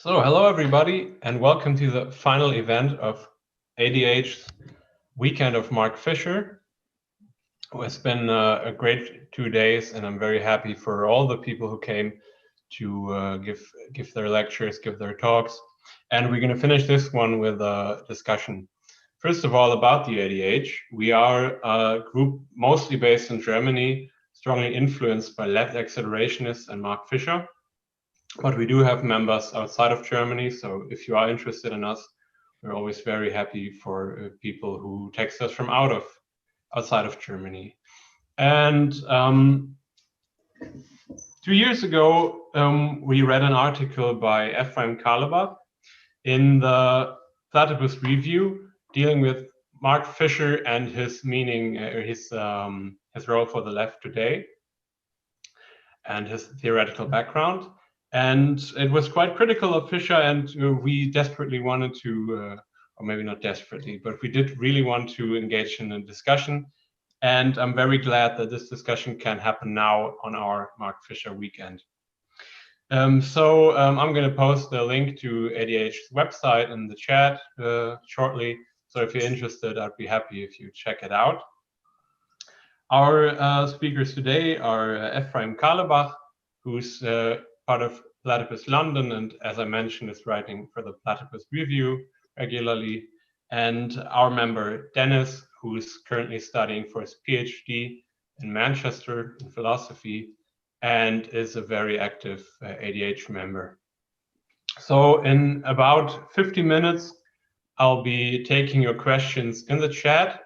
So, hello everybody, and welcome to the final event of ADH's Weekend of Mark Fisher. It's been a great 2 days, and I'm very happy for all the people who came to give their lectures, give their talks. And we're going to finish this one with a discussion. First of all, about the ADH. We are a group mostly based in Germany, strongly influenced by left accelerationists and Mark Fisher. But we do have members outside of Germany, so if you are interested in us, we're always very happy for people who text us from outside of Germany. And 2 years ago, we read an article by Ephraim Karlebach in the Platypus Review dealing with Mark Fisher and his meaning, his role for the left today, and his theoretical background. And it was quite critical of Fisher, and we desperately wanted to, or maybe not desperately, but we did really want to engage in a discussion. And I'm very glad that this discussion can happen now on our Mark Fisher weekend. I'm going to post the link to ADH's website in the chat shortly. So if you're interested, I'd be happy if you check it out. Our speakers today are Ephraim Karlebach, who's part of Platypus London, and as I mentioned, is writing for the Platypus Review regularly, and our member Dennis, who is currently studying for his PhD in Manchester in philosophy, and is a very active ADH member. So in about 50 minutes, I'll be taking your questions in the chat,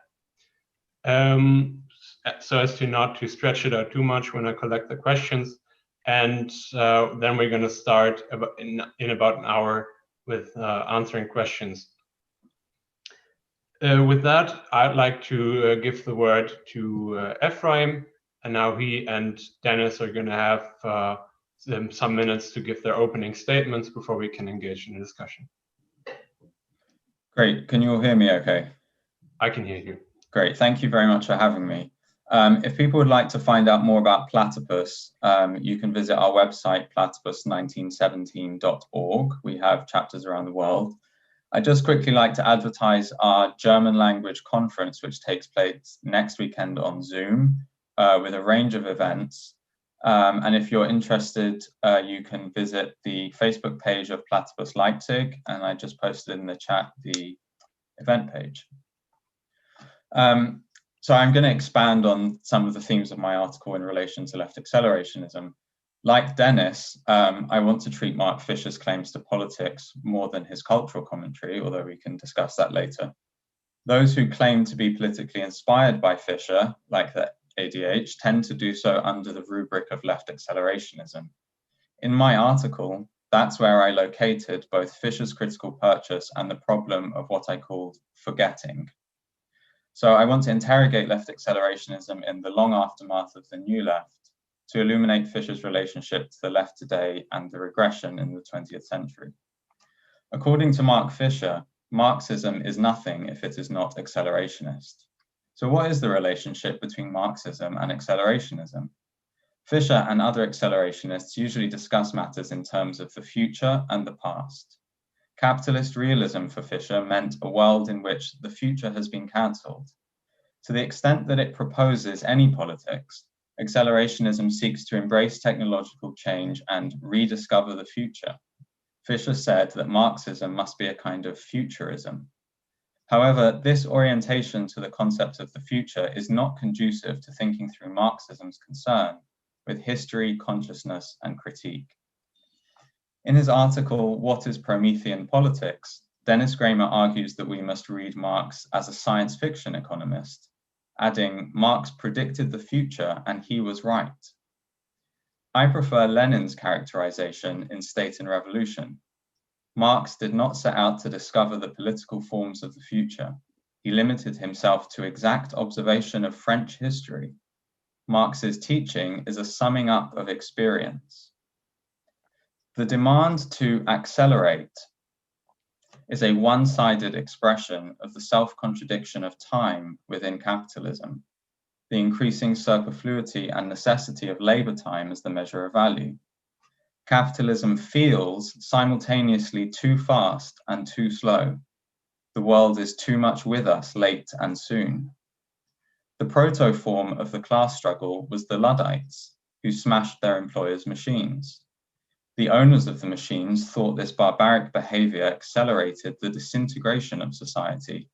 so as to not to stretch it out too much when I collect the questions. And then we're going to start in about an hour with answering questions. With that, I'd like to give the word to Ephraim, and now he and Dennis are going to have some minutes to give their opening statements before we can engage in a discussion. Great. Can you all hear me okay? I can hear you. Great. Thank you very much for having me. If people would like to find out more about Platypus, you can visit our website, platypus1917.org. We have chapters around the world. I'd just quickly like to advertise our German language conference, which takes place next weekend on Zoom with a range of events. And if you're interested, you can visit the Facebook page of Platypus Leipzig, and I just posted in the chat the event page. So I'm going to expand on some of the themes of my article in relation to left accelerationism. Like Dennis, I want to treat Mark Fisher's claims to politics more than his cultural commentary, although we can discuss that later. Those who claim to be politically inspired by Fisher, like the ADH, tend to do so under the rubric of left accelerationism. In my article, that's where I located both Fisher's critical purchase and the problem of what I called forgetting. So I want to interrogate left accelerationism in the long aftermath of the New Left to illuminate Fisher's relationship to the left today and the regression in the 20th century. According to Mark Fisher, Marxism is nothing if it is not accelerationist. So what is the relationship between Marxism and accelerationism? Fisher and other accelerationists usually discuss matters in terms of the future and the past. Capitalist realism for Fisher meant a world in which the future has been cancelled. To the extent that it proposes any politics, accelerationism seeks to embrace technological change and rediscover the future. Fisher said that Marxism must be a kind of futurism. However, this orientation to the concept of the future is not conducive to thinking through Marxism's concern with history, consciousness, and critique. In his article, What is Promethean Politics?, Dennis Kramer argues that we must read Marx as a science fiction economist, adding, Marx predicted the future and he was right. I prefer Lenin's characterization in State and Revolution. Marx did not set out to discover the political forms of the future. He limited himself to exact observation of French history. Marx's teaching is a summing up of experience. The demand to accelerate is a one-sided expression of the self-contradiction of time within capitalism, the increasing superfluity and necessity of labor time as the measure of value. Capitalism feels simultaneously too fast and too slow. The world is too much with us late and soon. The proto-form of the class struggle was the Luddites, who smashed their employers' machines. The owners of the machines thought this barbaric behavior accelerated the disintegration of society,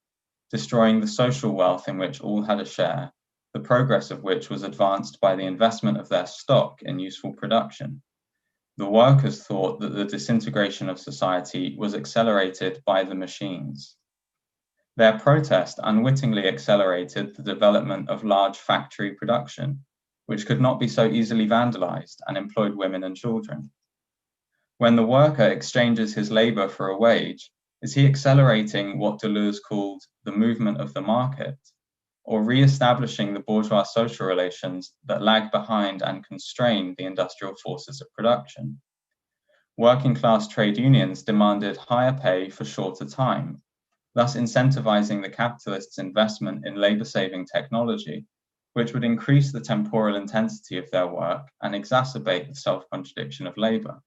destroying the social wealth in which all had a share, the progress of which was advanced by the investment of their stock in useful production. The workers thought that the disintegration of society was accelerated by the machines. Their protest unwittingly accelerated the development of large factory production, which could not be so easily vandalized and employed women and children. When the worker exchanges his labor for a wage, is he accelerating what Deleuze called the movement of the market, or re-establishing the bourgeois social relations that lag behind and constrain the industrial forces of production? Working class trade unions demanded higher pay for shorter time, thus incentivizing the capitalists' investment in labor-saving technology, which would increase the temporal intensity of their work and exacerbate the self-contradiction of labor.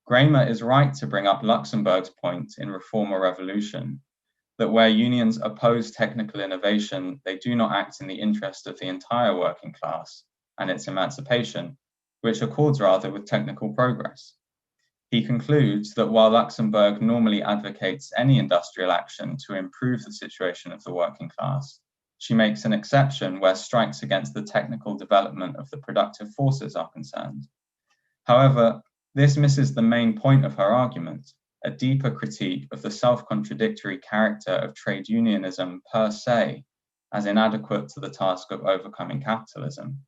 Graemer is right to bring up Luxemburg's point in Reform or Revolution, that where unions oppose technical innovation, they do not act in the interest of the entire working class and its emancipation, which accords rather with technical progress. He concludes that while Luxemburg normally advocates any industrial action to improve the situation of the working class, she makes an exception where strikes against the technical development of the productive forces are concerned. However, this misses the main point of her argument, a deeper critique of the self-contradictory character of trade unionism per se, as inadequate to the task of overcoming capitalism.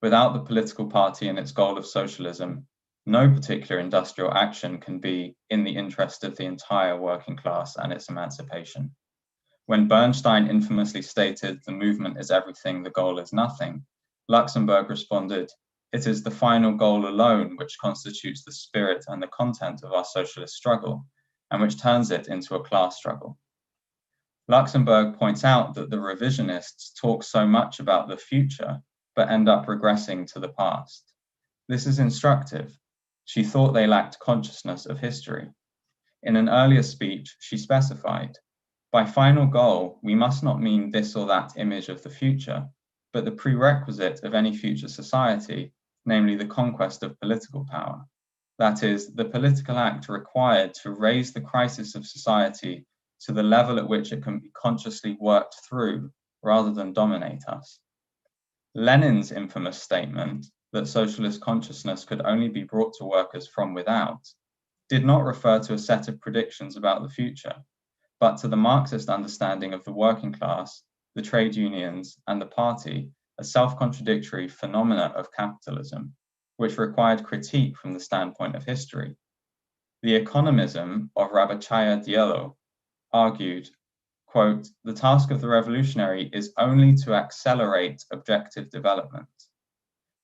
Without the political party and its goal of socialism, no particular industrial action can be in the interest of the entire working class and its emancipation. When Bernstein infamously stated the movement is everything, the goal is nothing, Luxemburg responded, it is the final goal alone which constitutes the spirit and the content of our socialist struggle, and which turns it into a class struggle. Luxemburg points out that the revisionists talk so much about the future, but end up regressing to the past. This is instructive. She thought they lacked consciousness of history. In an earlier speech, she specified, by final goal, we must not mean this or that image of the future, but the prerequisite of any future society, namely the conquest of political power. That is, the political act required to raise the crisis of society to the level at which it can be consciously worked through rather than dominate us. Lenin's infamous statement that socialist consciousness could only be brought to workers from without did not refer to a set of predictions about the future, but to the Marxist understanding of the working class, the trade unions, and the party as self-contradictory phenomena of capitalism, which required critique from the standpoint of history. The economism of Rabachaya Diallo argued, quote, the task of the revolutionary is only to accelerate objective development.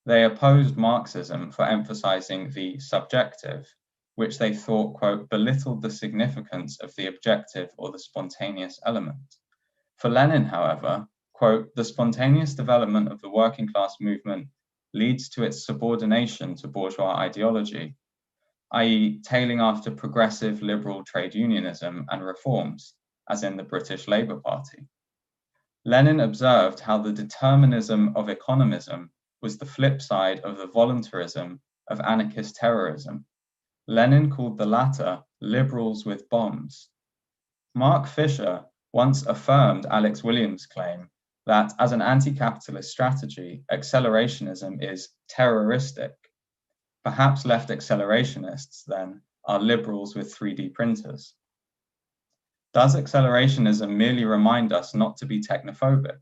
They opposed Marxism for emphasizing the subjective, which they thought, quote, belittled the significance of the objective or the spontaneous element. For Lenin, however, quote, the spontaneous development of the working class movement leads to its subordination to bourgeois ideology, i.e. tailing after progressive liberal trade unionism and reforms, as in the British Labour Party. Lenin observed how the determinism of economism was the flip side of the voluntarism of anarchist terrorism. Lenin called the latter liberals with bombs. Mark Fisher once affirmed Alex Williams' claim that as an anti-capitalist strategy, accelerationism is terroristic. Perhaps left accelerationists, then, are liberals with 3D printers. Does accelerationism merely remind us not to be technophobic?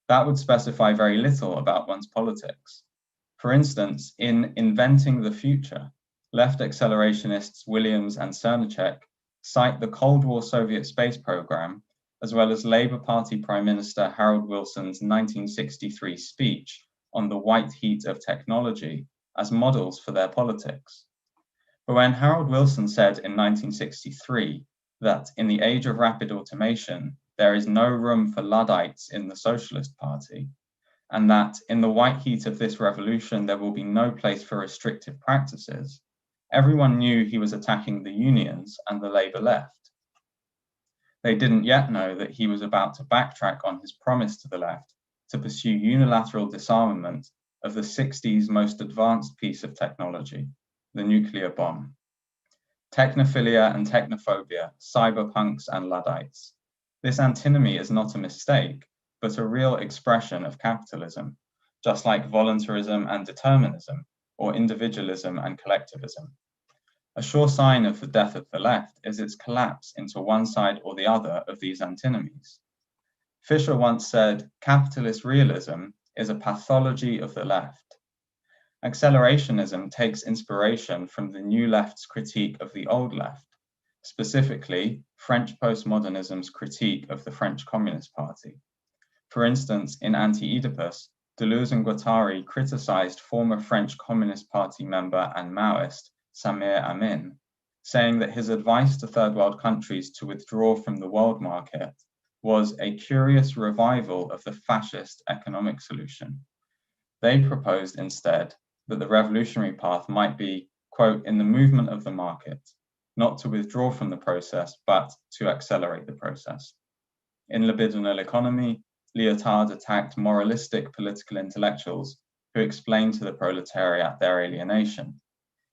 That would specify very little about one's politics. For instance, in Inventing the Future, left accelerationists Williams and Cernacek cite the Cold War Soviet space program, as well as Labour Party Prime Minister Harold Wilson's 1963 speech on the white heat of technology as models for their politics. But when Harold Wilson said in 1963 that in the age of rapid automation, there is no room for Luddites in the Socialist Party, and that in the white heat of this revolution, there will be no place for restrictive practices, everyone knew he was attacking the unions and the Labour left. They didn't yet know that he was about to backtrack on his promise to the left to pursue unilateral disarmament of the 60s most advanced piece of technology, the nuclear bomb. Technophilia and technophobia, cyberpunks and Luddites. This antinomy is not a mistake, but a real expression of capitalism, just like voluntarism and determinism, or individualism and collectivism. A sure sign of the death of the left is its collapse into one side or the other of these antinomies. Fisher once said, capitalist realism is a pathology of the left. Accelerationism takes inspiration from the new left's critique of the old left, specifically French postmodernism's critique of the French Communist Party. For instance, in Anti-Oedipus, Deleuze and Guattari criticized former French Communist Party member and Maoist Samir Amin, saying that his advice to third world countries to withdraw from the world market was a curious revival of the fascist economic solution. They proposed instead that the revolutionary path might be, quote, in the movement of the market, not to withdraw from the process, but to accelerate the process. In Libidinal Economy, Lyotard attacked moralistic political intellectuals who explained to the proletariat their alienation.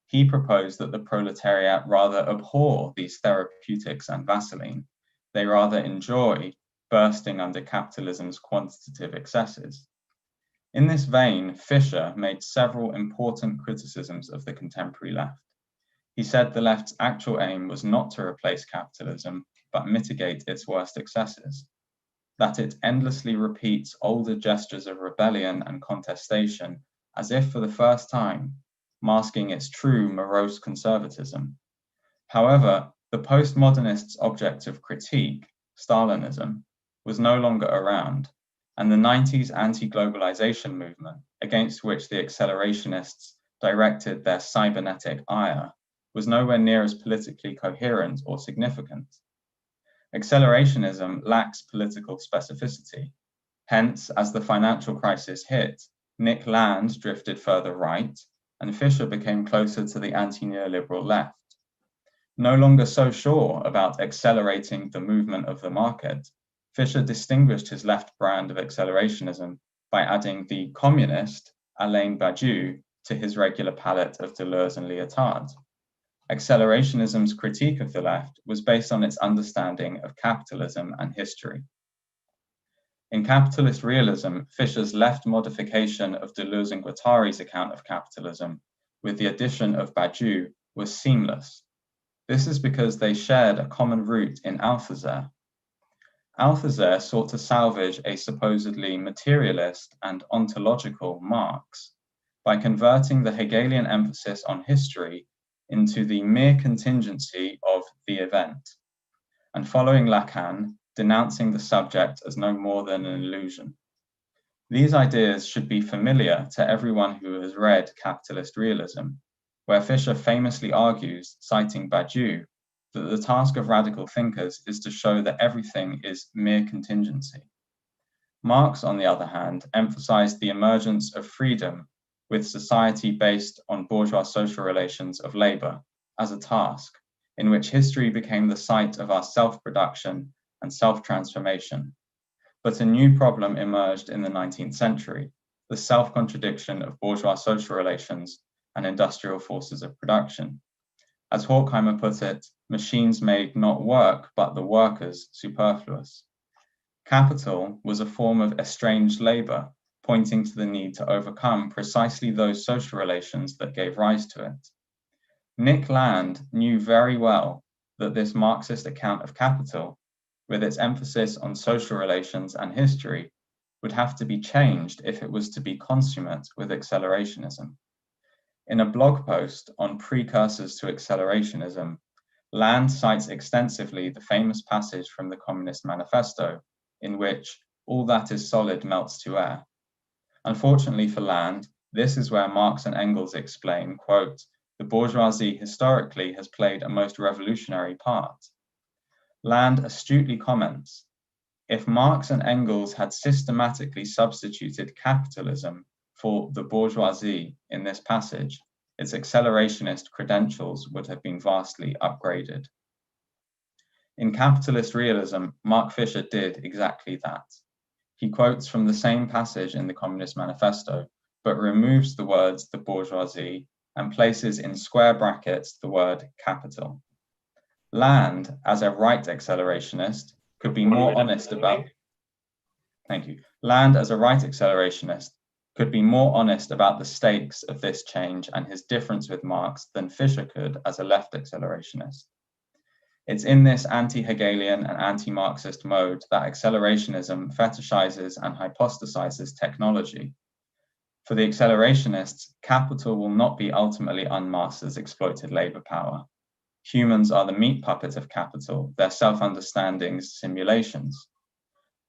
He proposed that the proletariat rather abhor these therapeutics and Vaseline. They rather enjoy bursting under capitalism's quantitative excesses. In this vein, Fisher made several important criticisms of the contemporary left. He said the left's actual aim was not to replace capitalism, but mitigate its worst excesses, that it endlessly repeats older gestures of rebellion and contestation as if for the first time, masking its true morose conservatism. However, the postmodernist's object of critique, Stalinism, was no longer around, and the 90s anti-globalization movement, against which the accelerationists directed their cybernetic ire, was nowhere near as politically coherent or significant. Accelerationism lacks political specificity. Hence, as the financial crisis hit, Nick Land drifted further right, and Fisher became closer to the anti-neoliberal left. No longer so sure about accelerating the movement of the market, Fisher distinguished his left brand of accelerationism by adding the communist, Alain Badiou, to his regular palette of Deleuze and Lyotard. Accelerationism's critique of the left was based on its understanding of capitalism and history. In Capitalist Realism, Fisher's left modification of Deleuze and Guattari's account of capitalism, with the addition of Badiou, was seamless. This is because they shared a common root in Althusser. Althusser sought to salvage a supposedly materialist and ontological Marx by converting the Hegelian emphasis on history into the mere contingency of the event, and following Lacan, denouncing the subject as no more than an illusion. These ideas should be familiar to everyone who has read Capitalist Realism, where Fisher famously argues, citing Badiou, that the task of radical thinkers is to show that everything is mere contingency. Marx, on the other hand, emphasized the emergence of freedom with society based on bourgeois social relations of labor as a task, in which history became the site of our self-production and self-transformation. But a new problem emerged in the 19th century, the self-contradiction of bourgeois social relations and industrial forces of production. As Horkheimer put it, machines made not work, but the workers superfluous. Capital was a form of estranged labor, pointing to the need to overcome precisely those social relations that gave rise to it. Nick Land knew very well that this Marxist account of capital, with its emphasis on social relations and history, would have to be changed if it was to be consummate with accelerationism. In a blog post on precursors to accelerationism, Land cites extensively the famous passage from the Communist Manifesto, in which all that is solid melts to air. Unfortunately for Land, this is where Marx and Engels explain, quote, the bourgeoisie historically has played a most revolutionary part. Land astutely comments, If Marx and Engels had systematically substituted capitalism for the bourgeoisie in this passage, its accelerationist credentials would have been vastly upgraded. In capitalist realism, Mark Fisher did exactly that. He quotes from the same passage in the Communist Manifesto, but removes the words the bourgeoisie and places in square brackets the word capital. Land, as a right accelerationist, could be more honest about. Thank you. Land, as a right accelerationist, could be more honest about the stakes of this change and his difference with Marx than Fisher could as a left accelerationist. It's in this anti-Hegelian and anti-Marxist mode that accelerationism fetishizes and hypostasizes technology. For the accelerationists, capital will not be ultimately unmasked as exploited labor power. Humans are the meat puppet of capital, their self-understandings, simulations.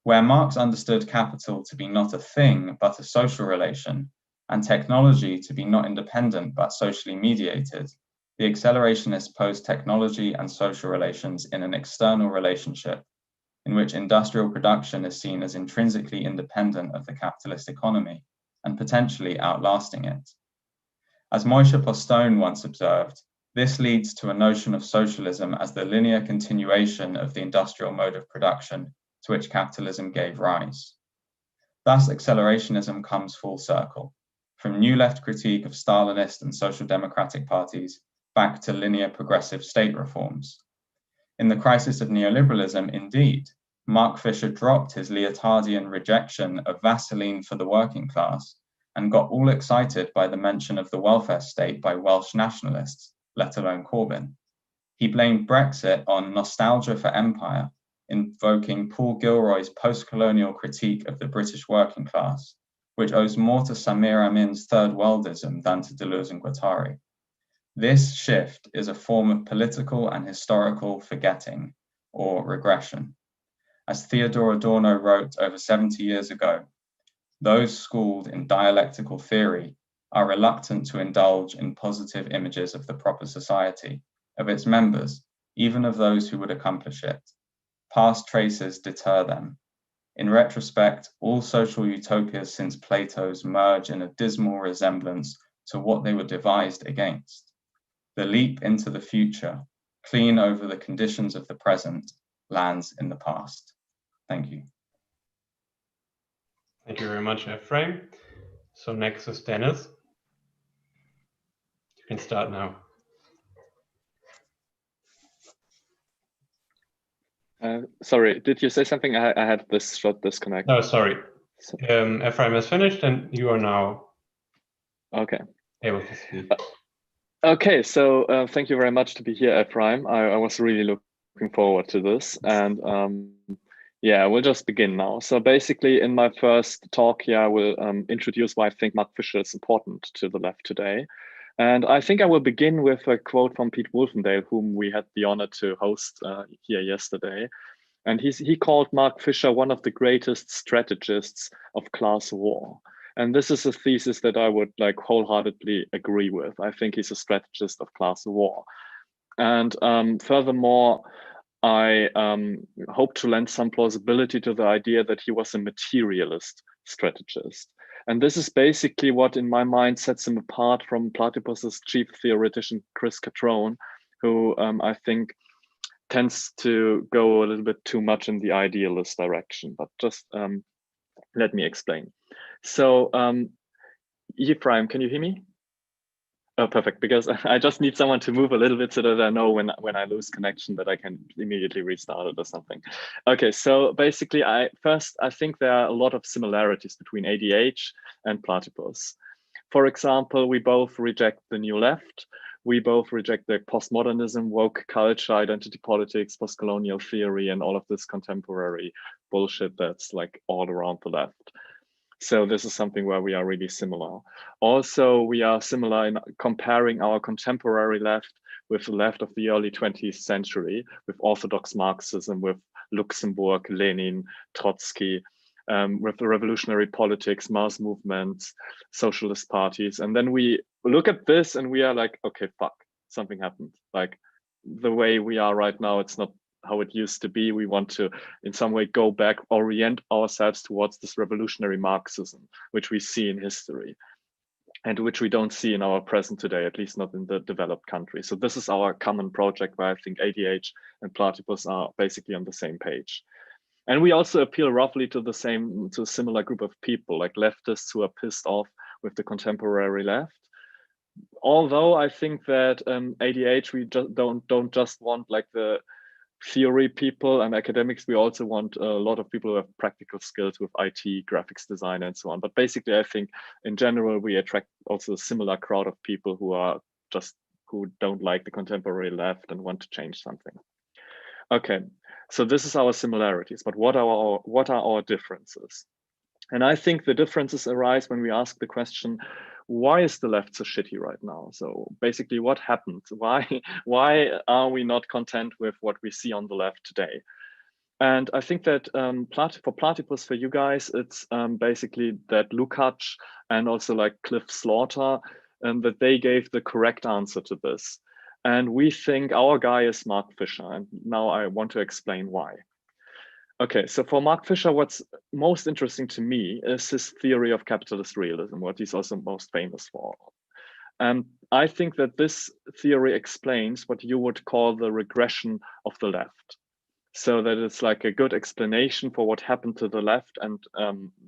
Where Marx understood capital to be not a thing, but a social relation, and technology to be not independent, but socially mediated, the accelerationists pose technology and social relations in an external relationship in which industrial production is seen as intrinsically independent of the capitalist economy and potentially outlasting it. As Moishe Postone once observed, this leads to a notion of socialism as the linear continuation of the industrial mode of production to which capitalism gave rise. Thus, accelerationism comes full circle, from new left critique of Stalinist and social democratic parties back to linear progressive state reforms. In the crisis of neoliberalism, indeed, Mark Fisher dropped his Leotardian rejection of Vaseline for the working class and got all excited by the mention of the welfare state by Welsh nationalists, let alone Corbyn. He blamed Brexit on nostalgia for empire, invoking Paul Gilroy's post-colonial critique of the British working class, which owes more to Samir Amin's third worldism than to Deleuze and Guattari. This shift is a form of political and historical forgetting or regression. As Theodor Adorno wrote over 70 years ago, those schooled in dialectical theory are reluctant to indulge in positive images of the proper society, of its members, even of those who would accomplish it. Past traces deter them. In retrospect, all social utopias since Plato's merge in a dismal resemblance to what they were devised against. The leap into the future, clean over the conditions of the present, lands in the past. Thank you. Thank you very much, Ephraim. So next is Dennis. You can start now. Sorry, did you say something? I had this short disconnect. No, sorry. Ephraim has finished and you are now able to speak. Okay, so thank you very much to be here, Ephraim. I was really looking forward to this. And yeah, we'll just begin now. So basically in my first talk here, I will introduce why I think Mark Fisher is important to the left today. And I think I will begin with a quote from Pete Wolfendale, whom we had the honor to host here yesterday. And he called Mark Fisher one of the greatest strategists of class war. And this is a thesis that I would like wholeheartedly agree with. I think he's a strategist of class war. And furthermore, I hope to lend some plausibility to the idea that he was a materialist strategist. And this is basically what, in my mind, sets him apart from Platypus's chief theoretician, Chris Catrone, who I think tends to go a little bit too much in the idealist direction. But just let me explain. So, Ephraim, can you hear me? Oh, perfect, because I just need someone to move a little bit so that I know when I lose connection that I can immediately restart it or something. Okay, so basically, I think there are a lot of similarities between ADH and Platypus. For example, we both reject the new left. We both reject the postmodernism, woke culture, identity politics, postcolonial theory, and all of this contemporary bullshit that's like all around the left. So this is something where we are really similar. Also, we are similar in comparing our contemporary left with the left of the early 20th century, with orthodox Marxism, with Luxemburg, Lenin, Trotsky, with the revolutionary politics, mass movements, socialist parties. And then we look at this and we are like, okay, fuck, something happened. Like the way we are right now, it's not how it used to be. We want to, in some way, go back, orient ourselves towards this revolutionary Marxism, which we see in history, and which we don't see in our present today, at least not in the developed countries. So this is our common project where I think ADH and Platypus are basically on the same page. And we also appeal roughly to a similar group of people, like leftists who are pissed off with the contemporary left. Although I think that ADH, we just don't just want like the theory people and academics, we also want a lot of people who have practical skills with IT, graphics design, and so on. But basically, I think in general, we attract also a similar crowd of people who don't like the contemporary left and want to change something. Okay, so this is our similarities, but what are our differences? And I think the differences arise when we ask the question, why is the left so shitty right now? So basically, what happened? Why are we not content with what we see on the left today? And I think that for Platypus, for you guys, it's basically that Lukács and also like Cliff Slaughter, that they gave the correct answer to this. And we think our guy is Mark Fisher. And now I want to explain why. Okay, so for Mark Fisher, what's most interesting to me is his theory of capitalist realism, what he's also most famous for. And I think that this theory explains what you would call the regression of the left. So that it's like a good explanation for what happened to the left, and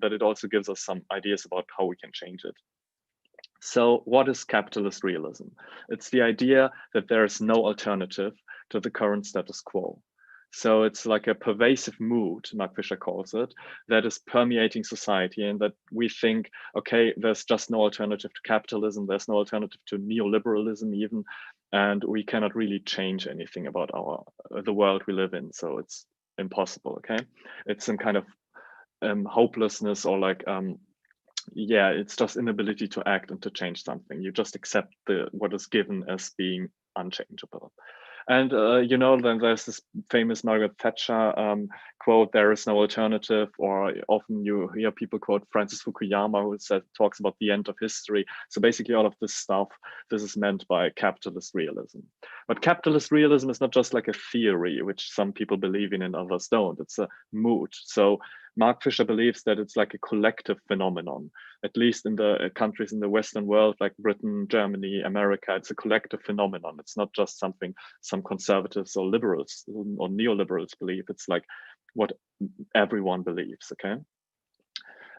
that it also gives us some ideas about how we can change it. So what is capitalist realism? It's the idea that there is no alternative to the current status quo. So it's like a pervasive mood, Mark Fisher calls it, that is permeating society, and that we think, okay, there's just no alternative to capitalism, there's no alternative to neoliberalism even, and we cannot really change anything about the world we live in. So it's impossible, okay? It's some kind of hopelessness, or like, yeah, it's just inability to act and to change something. You just accept what is given as being unchangeable. And, you know, then there's this famous Margaret Thatcher quote, there is no alternative, or often you hear people quote Francis Fukuyama, who talks about the end of history. So basically all of this stuff, this is meant by capitalist realism. But capitalist realism is not just like a theory, which some people believe in and others don't. It's a mood. So Mark Fisher believes that it's like a collective phenomenon, at least in the countries in the Western world, like Britain, Germany, America. It's a collective phenomenon. It's not just something some conservatives or liberals or neoliberals believe. It's like what everyone believes, okay?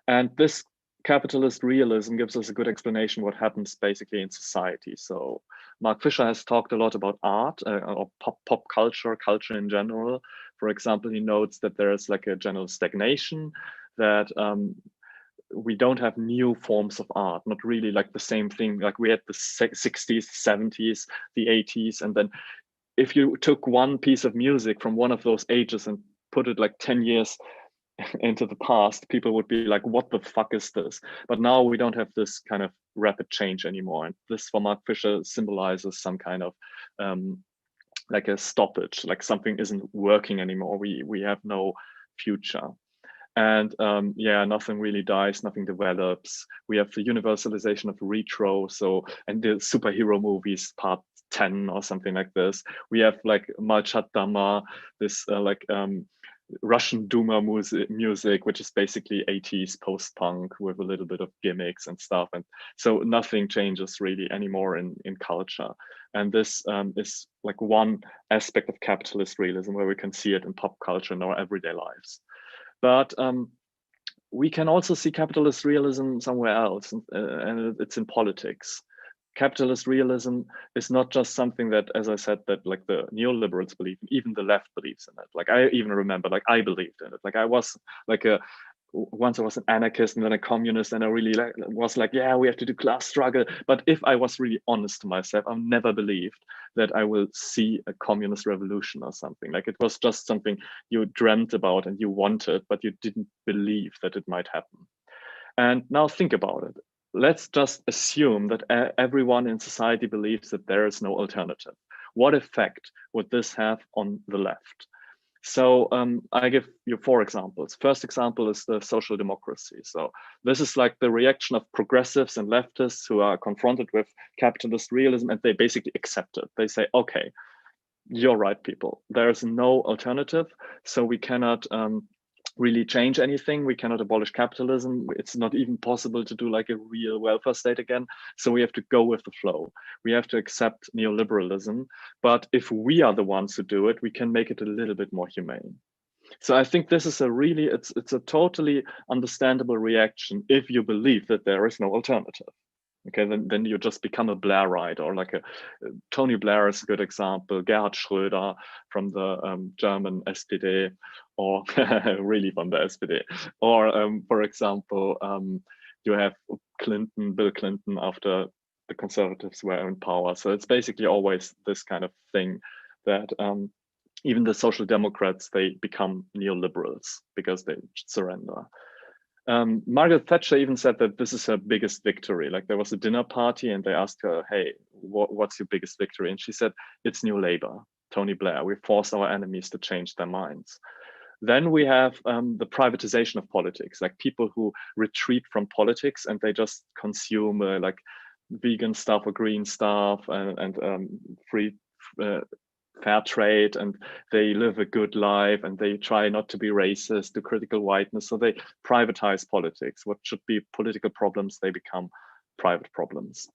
And this capitalist realism gives us a good explanation what happens basically in society. So Mark Fisher has talked a lot about art or pop culture in general. For example, he notes that there is like a general stagnation, that we don't have new forms of art, not really like the same thing. Like we had the 60s, 70s, the 80s. And then if you took one piece of music from one of those ages and put it like 10 years into the past, people would be like, what the fuck is this? But now we don't have this kind of rapid change anymore. And this for Mark Fisher symbolizes some kind of like a stoppage, like something isn't working anymore. We have no future. And yeah, nothing really dies, nothing develops. We have the universalization of retro, and the superhero movies part 10 or something like this. We have like Malchat Dama, this Russian Duma music, which is basically 80s post-punk with a little bit of gimmicks and stuff. And so nothing changes really anymore in culture. And this is like one aspect of capitalist realism where we can see it in pop culture in our everyday lives. But we can also see capitalist realism somewhere else, and it's in politics. Capitalist realism is not just something that, as I said, that like the neoliberals believe in, even the left believes in it. Like I even remember, like I believed in it. Like I was like once I was an anarchist and then a communist, and I really was like, yeah, we have to do class struggle. But if I was really honest to myself, I've never believed that I will see a communist revolution or something. Like it was just something you dreamt about and you wanted, but you didn't believe that it might happen. And now think about it. Let's just assume that everyone in society believes that there is no alternative. What effect would this have on the left? So I give you 4 examples. First example is the social democracy. So this is like the reaction of progressives and leftists who are confronted with capitalist realism, and they basically accept it. They say, okay, you're right, people. There's no alternative, so we cannot really change anything. We cannot abolish capitalism. It's not even possible to do like a real welfare state again. So we have to go with the flow. We have to accept neoliberalism. But if we are the ones who do it, we can make it a little bit more humane. So I think this is a really, it's a totally understandable reaction if you believe that there is no alternative. Okay, then you just become a Blairite, or like Tony Blair is a good example, Gerhard Schröder from the German SPD, or really from the SPD, or for example, you have Bill Clinton after the conservatives were in power. So it's basically always this kind of thing that even the social democrats, they become neoliberals because they surrender. Margaret Thatcher even said that this is her biggest victory. Like there was a dinner party and they asked her, hey, what's your biggest victory? And she said, it's New Labour, Tony Blair. We forced our enemies to change their minds. Then we have the privatization of politics, like people who retreat from politics and they just consume like vegan stuff or green stuff and free fair trade, and they live a good life and they try not to be racist, do critical whiteness. So they privatize politics. What should be political problems, they become private problems.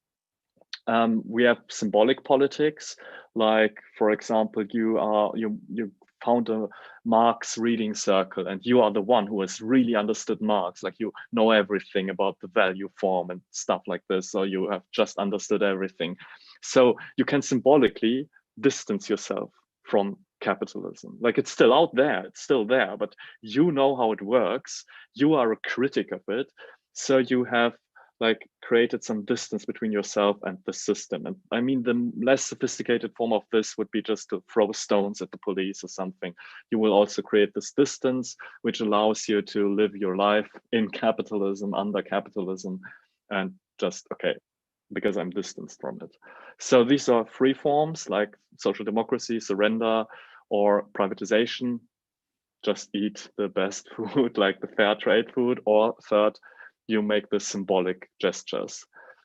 We have symbolic politics, like for example, you found a Marx reading circle and you are the one who has really understood Marx, like you know everything about the value form and stuff like this, or you have just understood everything. So you can symbolically distance yourself from capitalism. Like it's still out there, it's still there, but you know how it works. You are a critic of it. So you have like created some distance between yourself and the system. And I mean, the less sophisticated form of this would be just to throw stones at the police or something. You will also create this distance, which allows you to live your life in capitalism, under capitalism, and just, okay, because I'm distanced from it. So these are free forms like social democracy, surrender, or privatization. Just eat the best food, like the fair trade food. Or third, you make the symbolic gestures.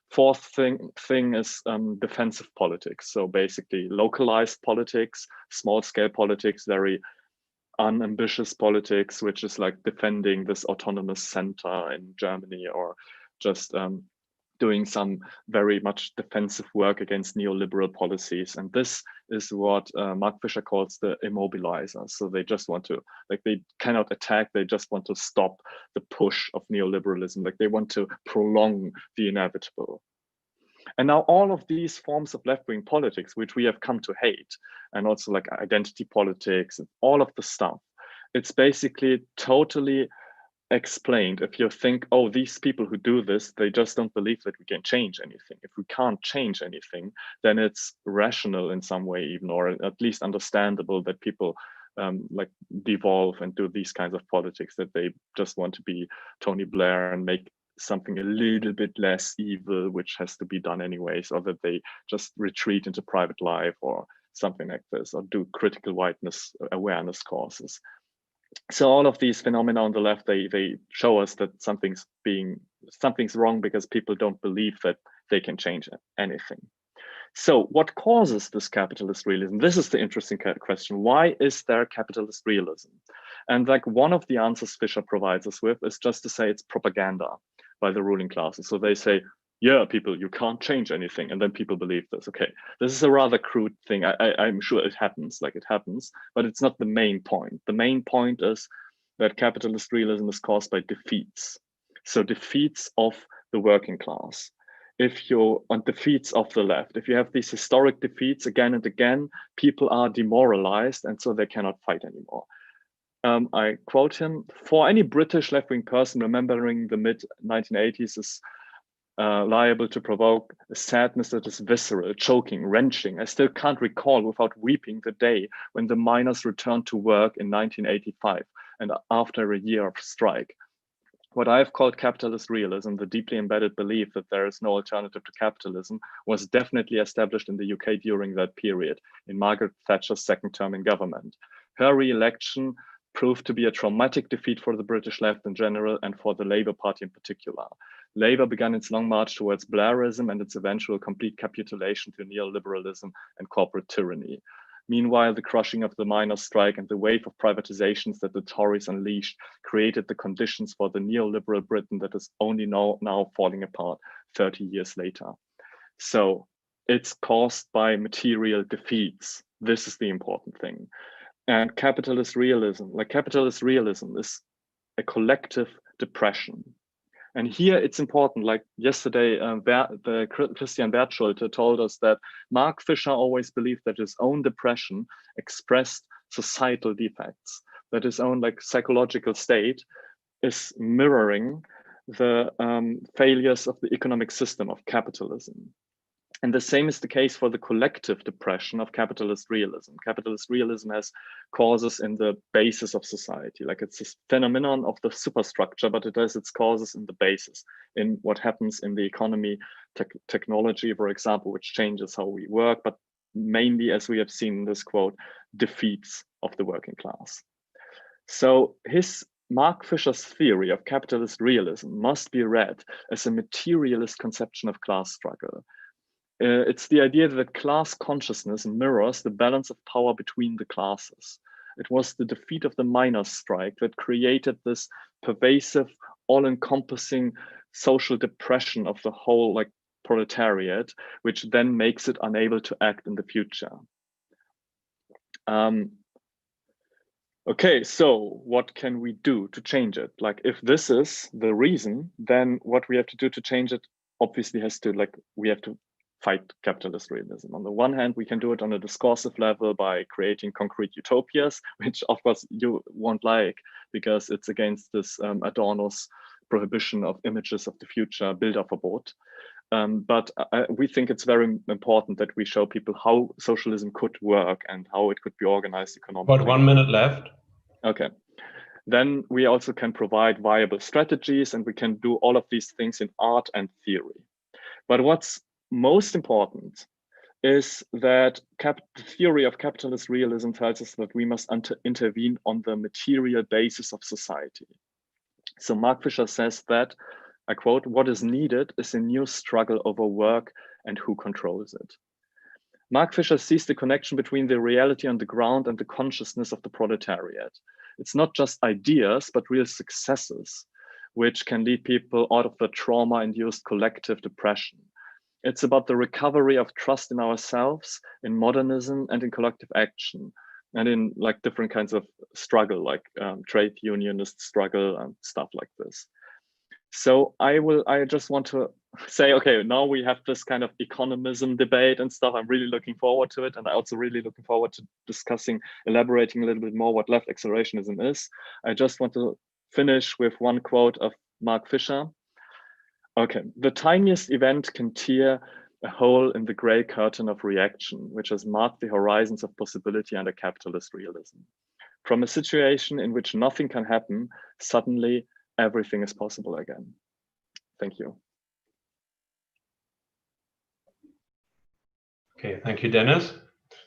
Fourth thing is defensive politics. So basically localized politics, small scale politics, very unambitious politics, which is like defending this autonomous center in Germany, or just doing some very much defensive work against neoliberal policies. And this is what Mark Fisher calls the immobilizers. So they just want to, like, they cannot attack, they just want to stop the push of neoliberalism. Like they want to prolong the inevitable. And now all of these forms of left-wing politics, which we have come to hate, and also like identity politics and all of the stuff, it's basically totally explained if you think, oh, these people who do this, they just don't believe that we can change anything. If we can't change anything, then it's rational in some way even, or at least understandable that people like devolve and do these kinds of politics, that they just want to be Tony Blair and make something a little bit less evil, which has to be done anyways, or that they just retreat into private life or something like this, or do critical whiteness awareness courses. So all of these phenomena on the left, they show us that something's wrong because people don't believe that they can change anything. So what causes this capitalist realism? This is the interesting question. Why is there capitalist realism? And like one of the answers Fisher provides us with is just to say it's propaganda by the ruling classes. So they say, yeah, people, you can't change anything. And then people believe this. Okay, this is a rather crude thing. I'm sure it happens, but it's not the main point. The main point is that capitalist realism is caused by defeats. So defeats of the working class. If you're on defeats of the left, if you have these historic defeats again and again, people are demoralized and so they cannot fight anymore. I quote him, for any British left-wing person remembering the mid-1980s is liable to provoke a sadness that is visceral, choking, wrenching. I still can't recall without weeping the day when the miners returned to work in 1985 and after a year of strike. What I have called capitalist realism, the deeply embedded belief that there is no alternative to capitalism, was definitely established in the UK during that period, in Margaret Thatcher's second term in government. Her re-election proved to be a traumatic defeat for the British left in general and for the Labour Party in particular. Labour began its long march towards Blairism and its eventual complete capitulation to neoliberalism and corporate tyranny. Meanwhile, the crushing of the miners' strike and the wave of privatizations that the Tories unleashed created the conditions for the neoliberal Britain that is only now falling apart 30 years later. So it's caused by material defeats. This is the important thing. And capitalist realism is a collective depression. And here it's important, like yesterday, Christian Bertschulte told us that Mark Fisher always believed that his own depression expressed societal defects, that his own like psychological state is mirroring the failures of the economic system of capitalism. And the same is the case for the collective depression of capitalist realism. Capitalist realism has causes in the basis of society, like it's this phenomenon of the superstructure, but it has its causes in the basis, in what happens in the economy, technology, for example, which changes how we work, but mainly, as we have seen in this quote, defeats of the working class. So Mark Fisher's theory of capitalist realism must be read as a materialist conception of class struggle. It's the idea that class consciousness mirrors the balance of power between the classes. It was the defeat of the miners' strike that created this pervasive, all-encompassing social depression of the whole like proletariat, which then makes it unable to act in the future. Okay, so what can we do to change it? Like, if this is the reason, then what we have to do to change it obviously we have to fight capitalist realism. On the one hand, we can do it on a discursive level by creating concrete utopias, which of course you won't like because it's against this Adorno's prohibition of images of the future, Bilderverbot. But we think it's very important that we show people how socialism could work and how it could be organized economically. About 1 minute left. Okay. Then we also can provide viable strategies, and we can do all of these things in art and theory. But what's most important is that the theory of capitalist realism tells us that we must intervene on the material basis of society. So Mark Fisher says that, I quote, "What is needed is a new struggle over work and who controls it." Mark Fisher sees the connection between the reality on the ground and the consciousness of the proletariat. It's not just ideas, but real successes, which can lead people out of the trauma-induced collective depression. It's about the recovery of trust in ourselves, in modernism, and in collective action, and in like different kinds of struggle, like trade unionist struggle and stuff like this. So I just want to say, okay, now we have this kind of economism debate and stuff. I'm really looking forward to it. And I also really looking forward to elaborating a little bit more what left accelerationism is. I just want to finish with one quote of Mark Fisher. Okay, the tiniest event can tear a hole in the gray curtain of reaction, which has marked the horizons of possibility under capitalist realism. From a situation in which nothing can happen, suddenly everything is possible again. Thank you. Okay, thank you, Dennis.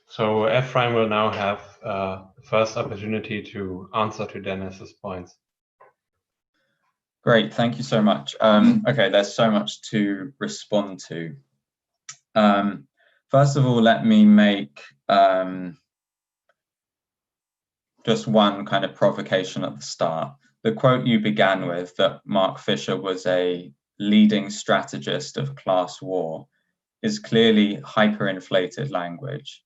So Ephraim will now have the first opportunity to answer to Dennis's points. Great, thank you so much. Okay, there's so much to respond to. First of all, let me make just one kind of provocation at the start. The quote you began with, that Mark Fisher was a leading strategist of class war, is clearly hyperinflated language.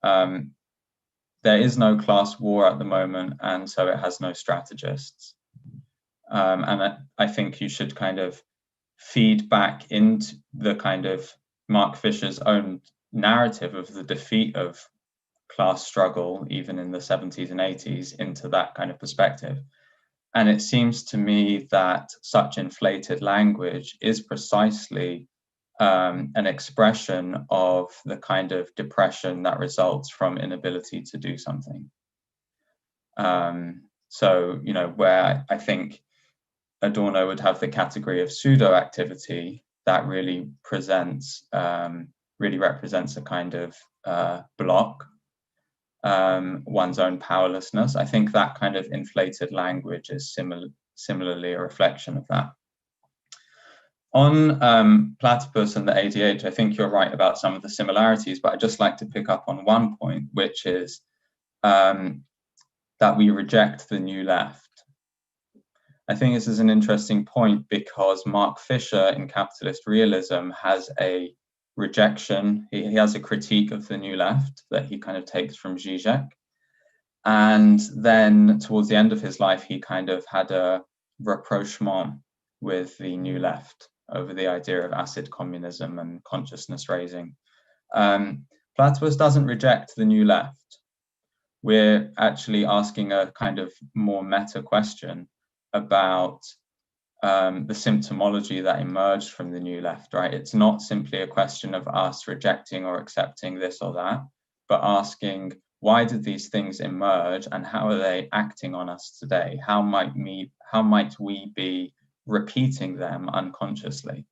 There is no class war at the moment, and so it has no strategists. And I think you should kind of feed back into the kind of Mark Fisher's own narrative of the defeat of class struggle, even in the 70s and 80s, into that kind of perspective. And it seems to me that such inflated language is precisely an expression of the kind of depression that results from inability to do something. So, you know, where I think Adorno would have the category of pseudo-activity, that really represents a kind of block, one's own powerlessness. I think that kind of inflated language is similarly a reflection of that. On platypus and the ADH, I think you're right about some of the similarities, but I'd just like to pick up on one point, which is that we reject the new left. I think this is an interesting point because Mark Fisher in Capitalist Realism has a rejection, he has a critique of the new left that he kind of takes from Zizek. And then towards the end of his life, he kind of had a rapprochement with the new left over the idea of acid communism and consciousness raising. Platypus doesn't reject the new left. We're actually asking a kind of more meta question about the symptomology that emerged from the new left, right? It's not simply a question of us rejecting or accepting this or that, but asking, why did these things emerge and how are they acting on us today? How might we be repeating them unconsciously?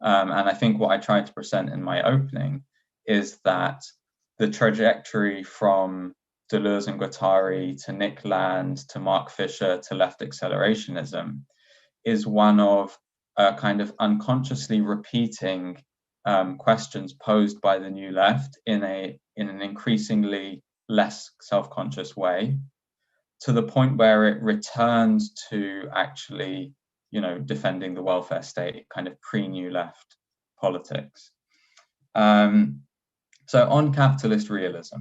And I think what I tried to present in my opening is that the trajectory from Deleuze and Guattari to Nick Land to Mark Fisher to left accelerationism is one of kind of unconsciously repeating questions posed by the new left in an increasingly less self-conscious way, to the point where it returns to actually, you know, defending the welfare state, kind of pre-new left politics. So on capitalist realism,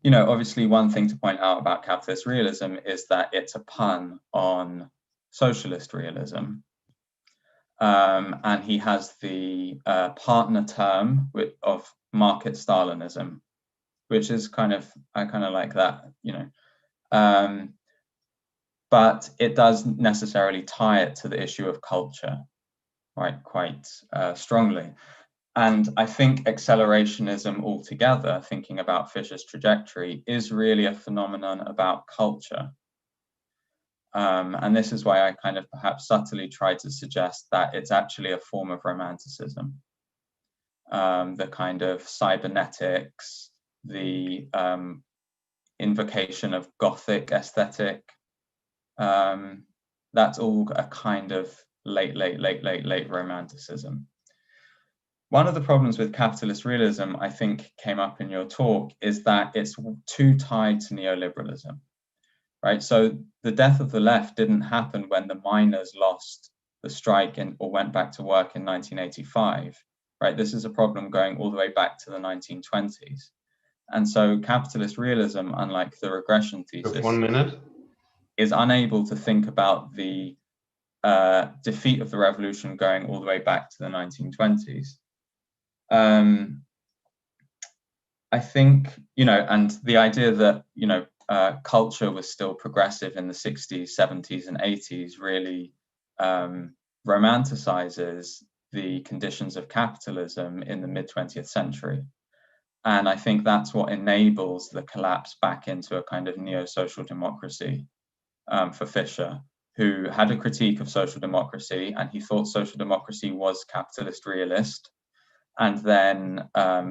you know, obviously one thing to point out about capitalist realism is that it's a pun on socialist realism. And he has the partner term of market Stalinism, which is kind of, I kind of like that, you know. But it doesn't necessarily tie it to the issue of culture, right, quite strongly. And I think accelerationism altogether, thinking about Fisher's trajectory, is really a phenomenon about culture. And this is why I kind of perhaps subtly try to suggest that it's actually a form of romanticism. The kind of cybernetics, the invocation of Gothic aesthetic, that's all a kind of late romanticism. One of the problems with capitalist realism, I think came up in your talk, is that it's too tied to neoliberalism, right? So the death of the left didn't happen when the miners lost the strike or went back to work in 1985, right? This is a problem going all the way back to the 1920s. And so capitalist realism, unlike the regression thesis, 1 minute, is unable to think about the defeat of the revolution going all the way back to the 1920s. I think, you know, and the idea that, you know, culture was still progressive in the 60s, 70s, and 80s really romanticizes the conditions of capitalism in the mid-20th century. And I think that's what enables the collapse back into a kind of neo-social democracy for Fisher, who had a critique of social democracy, and he thought social democracy was capitalist realist, and then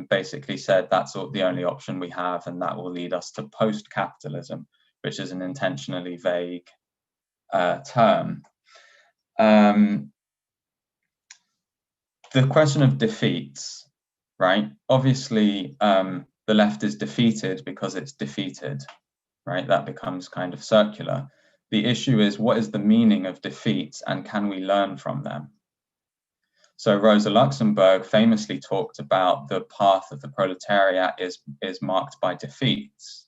basically said that's the only option we have, and that will lead us to post-capitalism, which is an intentionally vague term. The question of defeats, right? Obviously, the left is defeated because it's defeated, right? That becomes kind of circular. The issue is, what is the meaning of defeats, and can we learn from them? So Rosa Luxemburg famously talked about the path of the proletariat is marked by defeats.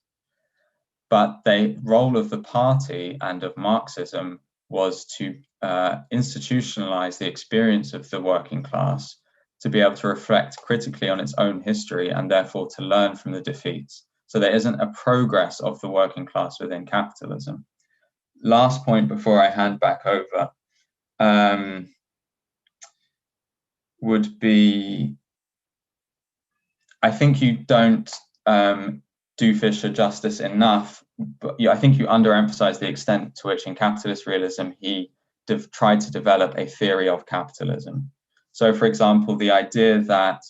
But the role of the party and of Marxism was to institutionalize the experience of the working class, to be able to reflect critically on its own history and therefore to learn from the defeats. So there isn't a progress of the working class within capitalism. Last point before I hand back over would be, I think you don't do Fisher justice enough, but I think you underemphasize the extent to which in capitalist realism he tried to develop a theory of capitalism. So for example, the idea that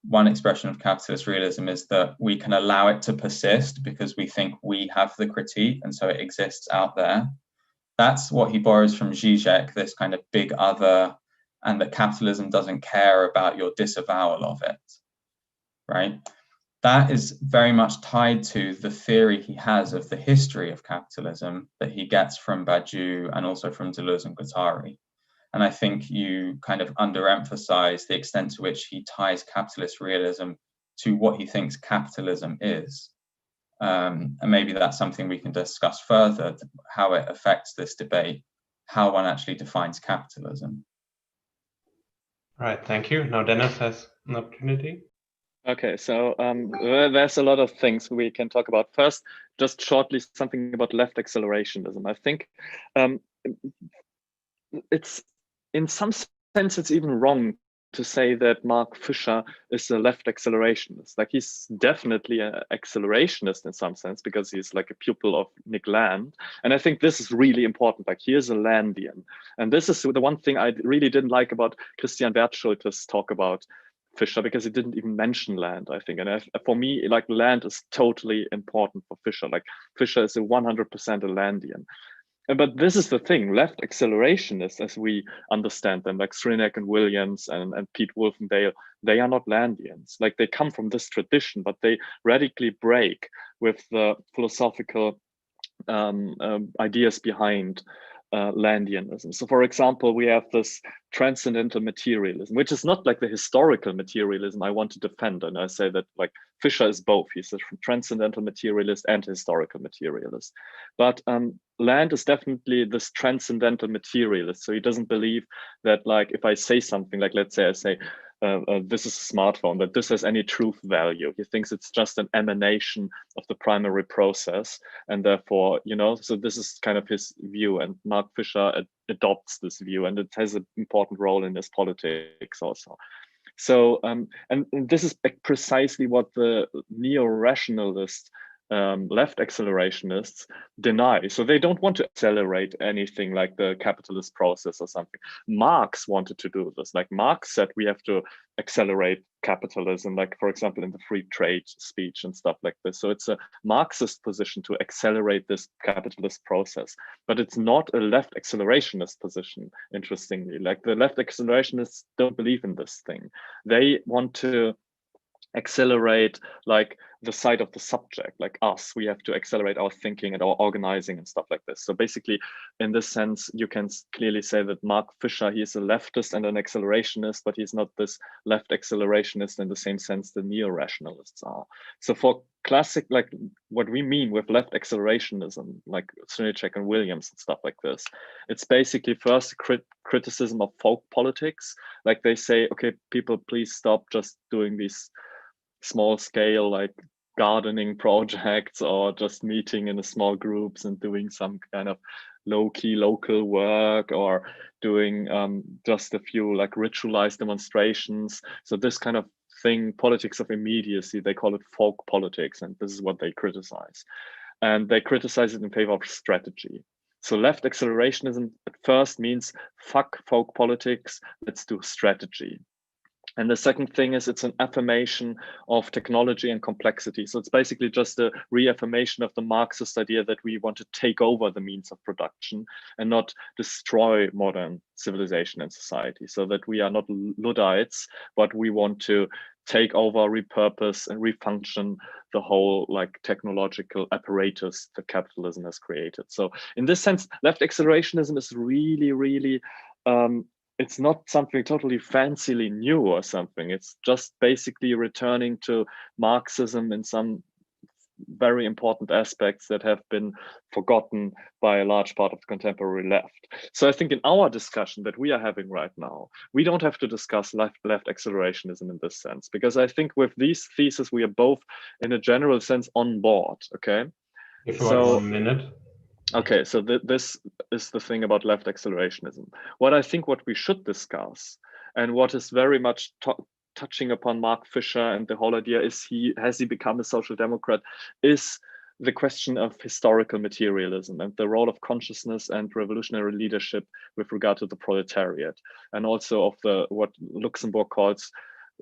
one expression of capitalist realism is that we can allow it to persist because we think we have the critique and so it exists out there. That's what he borrows from Zizek, this kind of big other, and that capitalism doesn't care about your disavowal of it, right? That is very much tied to the theory he has of the history of capitalism that he gets from Badiou and also from Deleuze and Guattari. And I think you kind of underemphasize the extent to which he ties capitalist realism to what he thinks capitalism is. And maybe that's something we can discuss further, how it affects this debate, how one actually defines capitalism. All right, thank you. Now Dennis has an opportunity. Okay, so there's a lot of things we can talk about. First, just shortly, something about left accelerationism. I think it's, in some sense, it's even wrong to say that Mark Fisher is a left accelerationist. Like, he's definitely an accelerationist in some sense, because he's like a pupil of Nick Land. And I think this is really important. Like, he is a Landian. And this is the one thing I really didn't like about Christian Wertschulte's talk about Fisher, because he didn't even mention Land, I think. And for me, like, Land is totally important for Fisher. Like, Fisher is a 100% a Landian. But this is the thing, left accelerationists, as we understand them, like Srinek and Williams and Pete Wolfendale, they are not Landians. Like, they come from this tradition, but they radically break with the philosophical ideas behind Landianism. So, for example, we have this transcendental materialism, which is not like the historical materialism I want to defend. And I say that, like, Fisher is both. He's a transcendental materialist and historical materialist. But Land is definitely this transcendental materialist. So he doesn't believe that, like, if I say something, like, let's say I say, this is a smartphone, that this has any truth value. He thinks it's just an emanation of the primary process. And therefore, you know, so this is kind of his view. And Mark Fisher adopts this view, and it has an important role in his politics also. So, and this is precisely what the neo-rationalist left accelerationists deny. So they don't want to accelerate anything like the capitalist process or something. Marx wanted to do this. Like, Marx said we have to accelerate capitalism, like, for example, in the free trade speech and stuff like this. So it's a Marxist position to accelerate this capitalist process, but it's not a left accelerationist position, interestingly. Like, the left accelerationists don't believe in this thing. They want to accelerate, like, the side of the subject, like us. We have to accelerate our thinking and our organizing and stuff like this. So basically, in this sense, you can clearly say that Mark Fisher, he is a leftist and an accelerationist, but he's not this left accelerationist in the same sense the neo-rationalists are. So for classic, like, what we mean with left accelerationism, like Srinek and Williams and stuff like this, it's basically first criticism of folk politics. Like, they say, okay, people, please stop just doing these small scale, like, gardening projects, or just meeting in a small groups and doing some kind of low-key local work, or doing just a few, like, ritualized demonstrations. So this kind of thing, politics of immediacy, they call it folk politics, and this is what they criticize. And they criticize it in favor of strategy. So left accelerationism at first means fuck folk politics, let's do strategy. And the second thing is, it's an affirmation of technology and complexity. So it's basically just a reaffirmation of the Marxist idea that we want to take over the means of production and not destroy modern civilization and society. So that we are not Luddites, but we want to take over, repurpose, and refunction the whole, like, technological apparatus that capitalism has created. So in this sense, left accelerationism is really, really, it's not something totally fancily new or something. It's just basically returning to Marxism in some very important aspects that have been forgotten by a large part of the contemporary left. So I think in our discussion that we are having right now, we don't have to discuss left accelerationism in this sense, because I think with these theses, we are both in a general sense on board, okay? If you want 1 minute. Okay, so this is the thing about left accelerationism. What I think what we should discuss, and what is very much touching upon Mark Fisher and the whole idea is, has he become a social democrat, is the question of historical materialism and the role of consciousness and revolutionary leadership with regard to the proletariat, and also of the what Luxemburg calls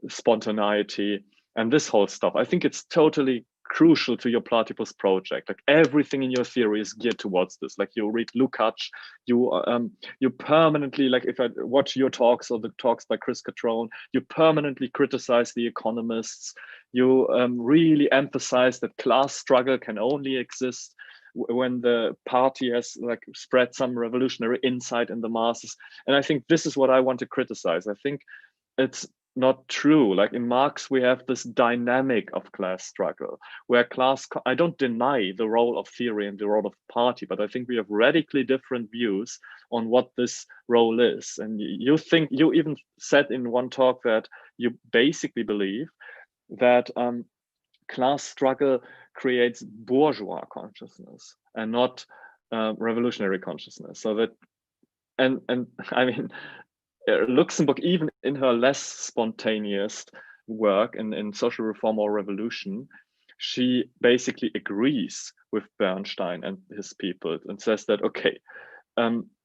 spontaneity and this whole stuff. I think it's totally crucial to your platypus project. Like everything in your theory is geared towards this. Like you read Lukács, you permanently, like if I watch your talks or the talks by Chris Catrone, you permanently criticize the economists. You really emphasize that class struggle can only exist when the party has like spread some revolutionary insight in the masses. And I think this is what I want to criticize. I think it's not true. Like in Marx, we have this dynamic of class struggle where I don't deny the role of theory and the role of party, but I think we have radically different views on what this role is. And you even said in one talk that you basically believe that class struggle creates bourgeois consciousness and not revolutionary consciousness. So that, and I mean, Luxemburg, even in her less spontaneous work in social reform or revolution, she basically agrees with Bernstein and his people and says that, okay,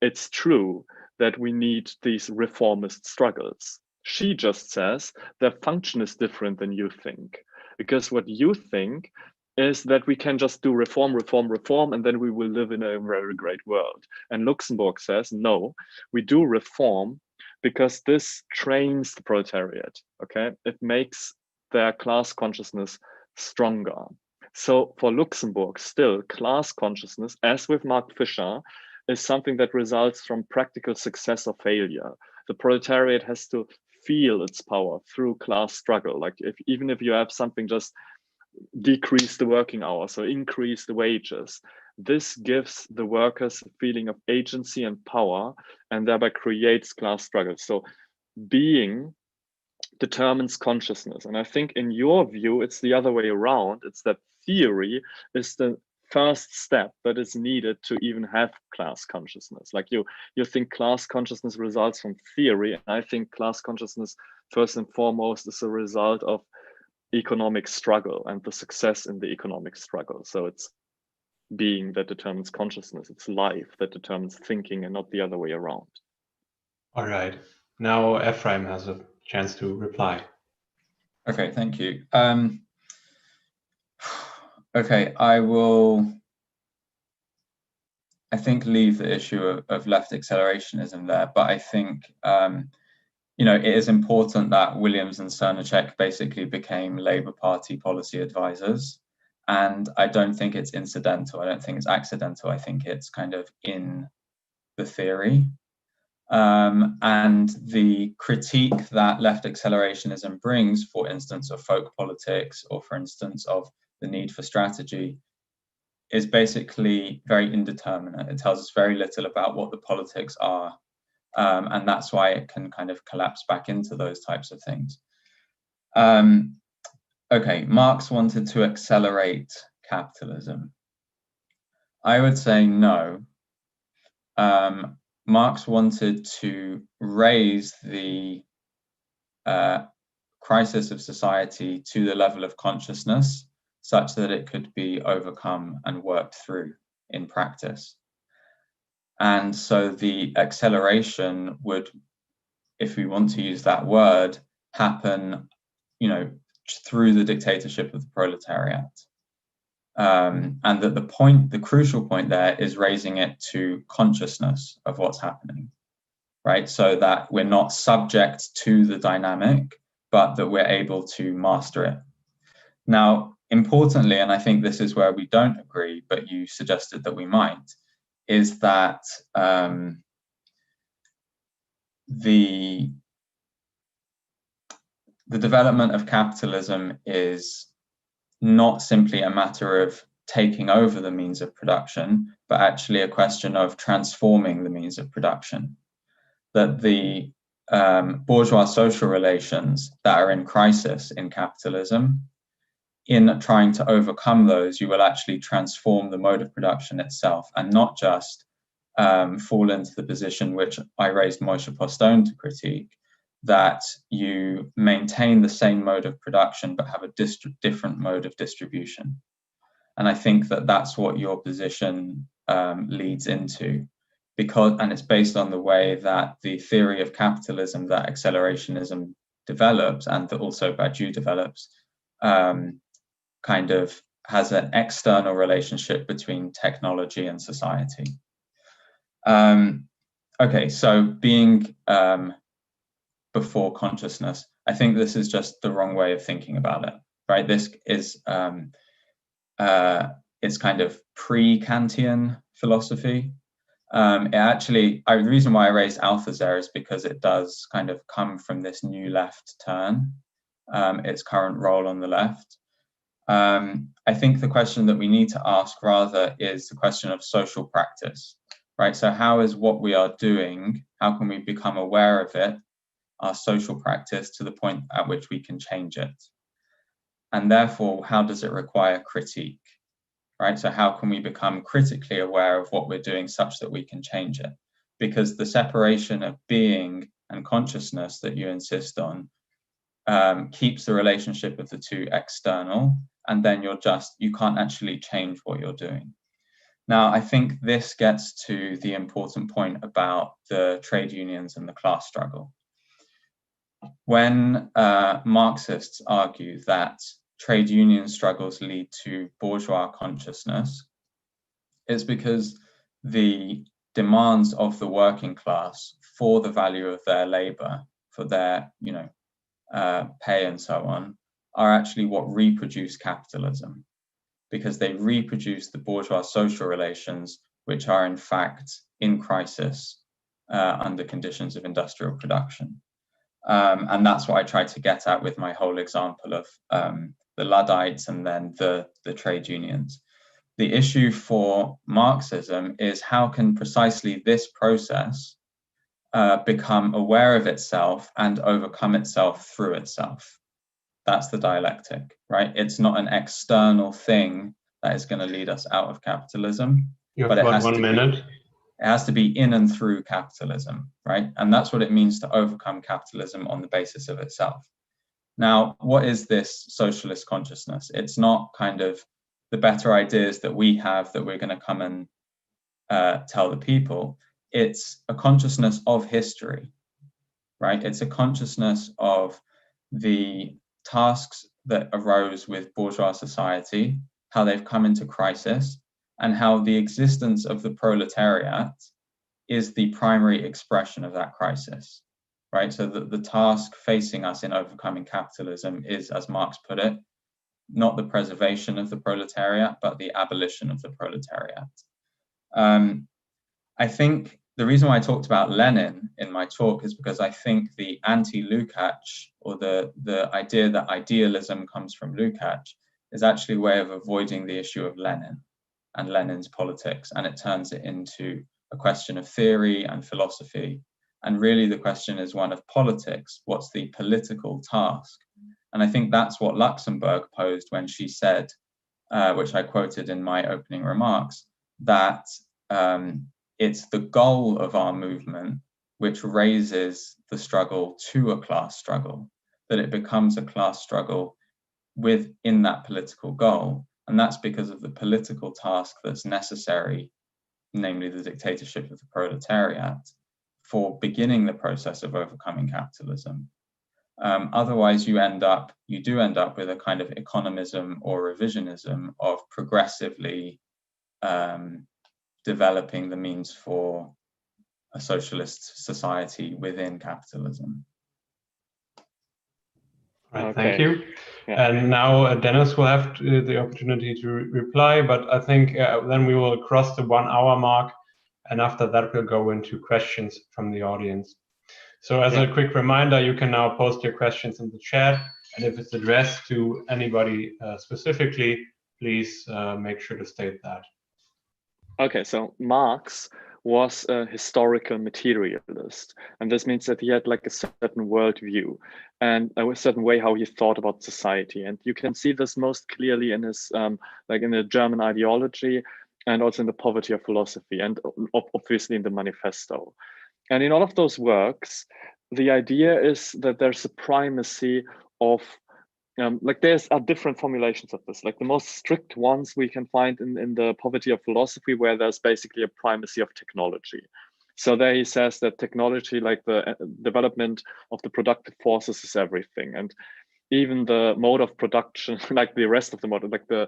it's true that we need these reformist struggles. She just says their function is different than you think, because what you think is that we can just do reform, and then we will live in a very great world. And Luxemburg says, no, we do reform because this trains the proletariat, okay? It makes their class consciousness stronger. So for Luxemburg, still, class consciousness, as with Mark Fisher, is something that results from practical success or failure. The proletariat has to feel its power through class struggle. Like even if you have something just decrease the working hours or increase the wages, this gives the workers a feeling of agency and power and thereby creates class struggle. So being determines consciousness. And I think in your view, it's the other way around. It's that theory is the first step that is needed to even have class consciousness. Like you think class consciousness results from theory, and I think class consciousness first and foremost is a result of economic struggle and the success in the economic struggle. So it's being that determines consciousness. It's life that determines thinking and not the other way around. All right. Now Ephraim has a chance to reply. Okay, thank you. Okay, I will, I think, leave the issue of left accelerationism there, but I think, you know, it is important that Williams and Cernacek basically became Labour Party policy advisors. And I don't think it's incidental. I don't think it's accidental. I think it's kind of in the theory. And the critique that left accelerationism brings, for instance, of folk politics, or for instance, of the need for strategy, is basically very indeterminate. It tells us very little about what the politics are. And that's why it can kind of collapse back into those types of things. Okay, Marx wanted to accelerate capitalism. I would say no. Marx wanted to raise the crisis of society to the level of consciousness such that it could be overcome and worked through in practice. And so the acceleration would, if we want to use that word, happen, you know, through the dictatorship of the proletariat. And that the crucial point there is raising it to consciousness of what's happening, right? So that we're not subject to the dynamic, but that we're able to master it. Now, importantly, and I think this is where we don't agree, but you suggested that we might, is that the development of capitalism is not simply a matter of taking over the means of production, but actually a question of transforming the means of production. That the bourgeois social relations that are in crisis in capitalism, in trying to overcome those, you will actually transform the mode of production itself and not just fall into the position which I raised Moshe Postone to critique, that you maintain the same mode of production but have a different mode of distribution. And I think that that's what your position leads into, and it's based on the way that the theory of capitalism that accelerationism develops and that also Badiou develops kind of has an external relationship between technology and society. Okay, so being before consciousness, I think this is just the wrong way of thinking about it, right? This is it's kind of pre-Kantian philosophy. The reason why I raised Althusser is because it does kind of come from this new left turn, its current role on the left. I think the question that we need to ask rather is the question of social practice, right? So how is what we are doing, how can we become aware of it, our social practice, to the point at which we can change it? And therefore, how does it require critique, right? So how can we become critically aware of what we're doing such that we can change it? Because the separation of being and consciousness that you insist on keeps the relationship of the two external, and then you can't actually change what you're doing. Now, I think this gets to the important point about the trade unions and the class struggle. When Marxists argue that trade union struggles lead to bourgeois consciousness, it's because the demands of the working class for the value of their labor, for their pay and so on, are actually what reproduce capitalism, because they reproduce the bourgeois social relations, which are in fact in crisis under conditions of industrial production. And that's what I tried to get at with my whole example of the Luddites and then the trade unions. The issue for Marxism is how can precisely this process become aware of itself and overcome itself through itself. That's the dialectic, right? It's not an external thing that is going to lead us out of capitalism. You have about 1 minute. It has to be in and through capitalism, right? And that's what it means to overcome capitalism on the basis of itself. Now, what is this socialist consciousness? It's not kind of the better ideas that we have that we're going to come and tell the people. It's a consciousness of history, right? It's a consciousness of the tasks that arose with bourgeois society, how they've come into crisis, and how the existence of the proletariat is the primary expression of that crisis, right? So the task facing us in overcoming capitalism is, as Marx put it, not the preservation of the proletariat, but the abolition of the proletariat. I think the reason why I talked about Lenin in my talk is because I think the anti-Lukács, or the idea that idealism comes from Lukács, is actually a way of avoiding the issue of Lenin and Lenin's politics, and it turns it into a question of theory and philosophy. And really the question is one of politics. What's the political task? And I think that's what Luxemburg posed when she said, which I quoted in my opening remarks, that it's the goal of our movement which raises the struggle to a class struggle, that it becomes a class struggle within that political goal. And that's because of the political task that's necessary, namely the dictatorship of the proletariat, for beginning the process of overcoming capitalism. Otherwise, you do end up with a kind of economism or revisionism of progressively developing the means for a socialist society within capitalism. Right, Okay. thank you. Yeah. And now Dennis will have the opportunity to reply, but I think then we will cross the 1 hour mark, and after that we'll go into questions from the audience. So as a quick reminder, you can now post your questions in the chat, and if it's addressed to anybody specifically, please make sure to state that. Okay, so Marx was a historical materialist, and this means that he had like a certain worldview and a certain way how he thought about society. And you can see this most clearly in his like in the German ideology, and also in the Poverty of Philosophy, and obviously in the Manifesto. And in all of those works, the idea is that there's a primacy of like there's different formulations of this. Like the most strict ones we can find in the Poverty of Philosophy, where there's basically a primacy of technology. So there he says that technology, like the development of the productive forces, is everything. And even the mode of production, like the rest of the mode, like the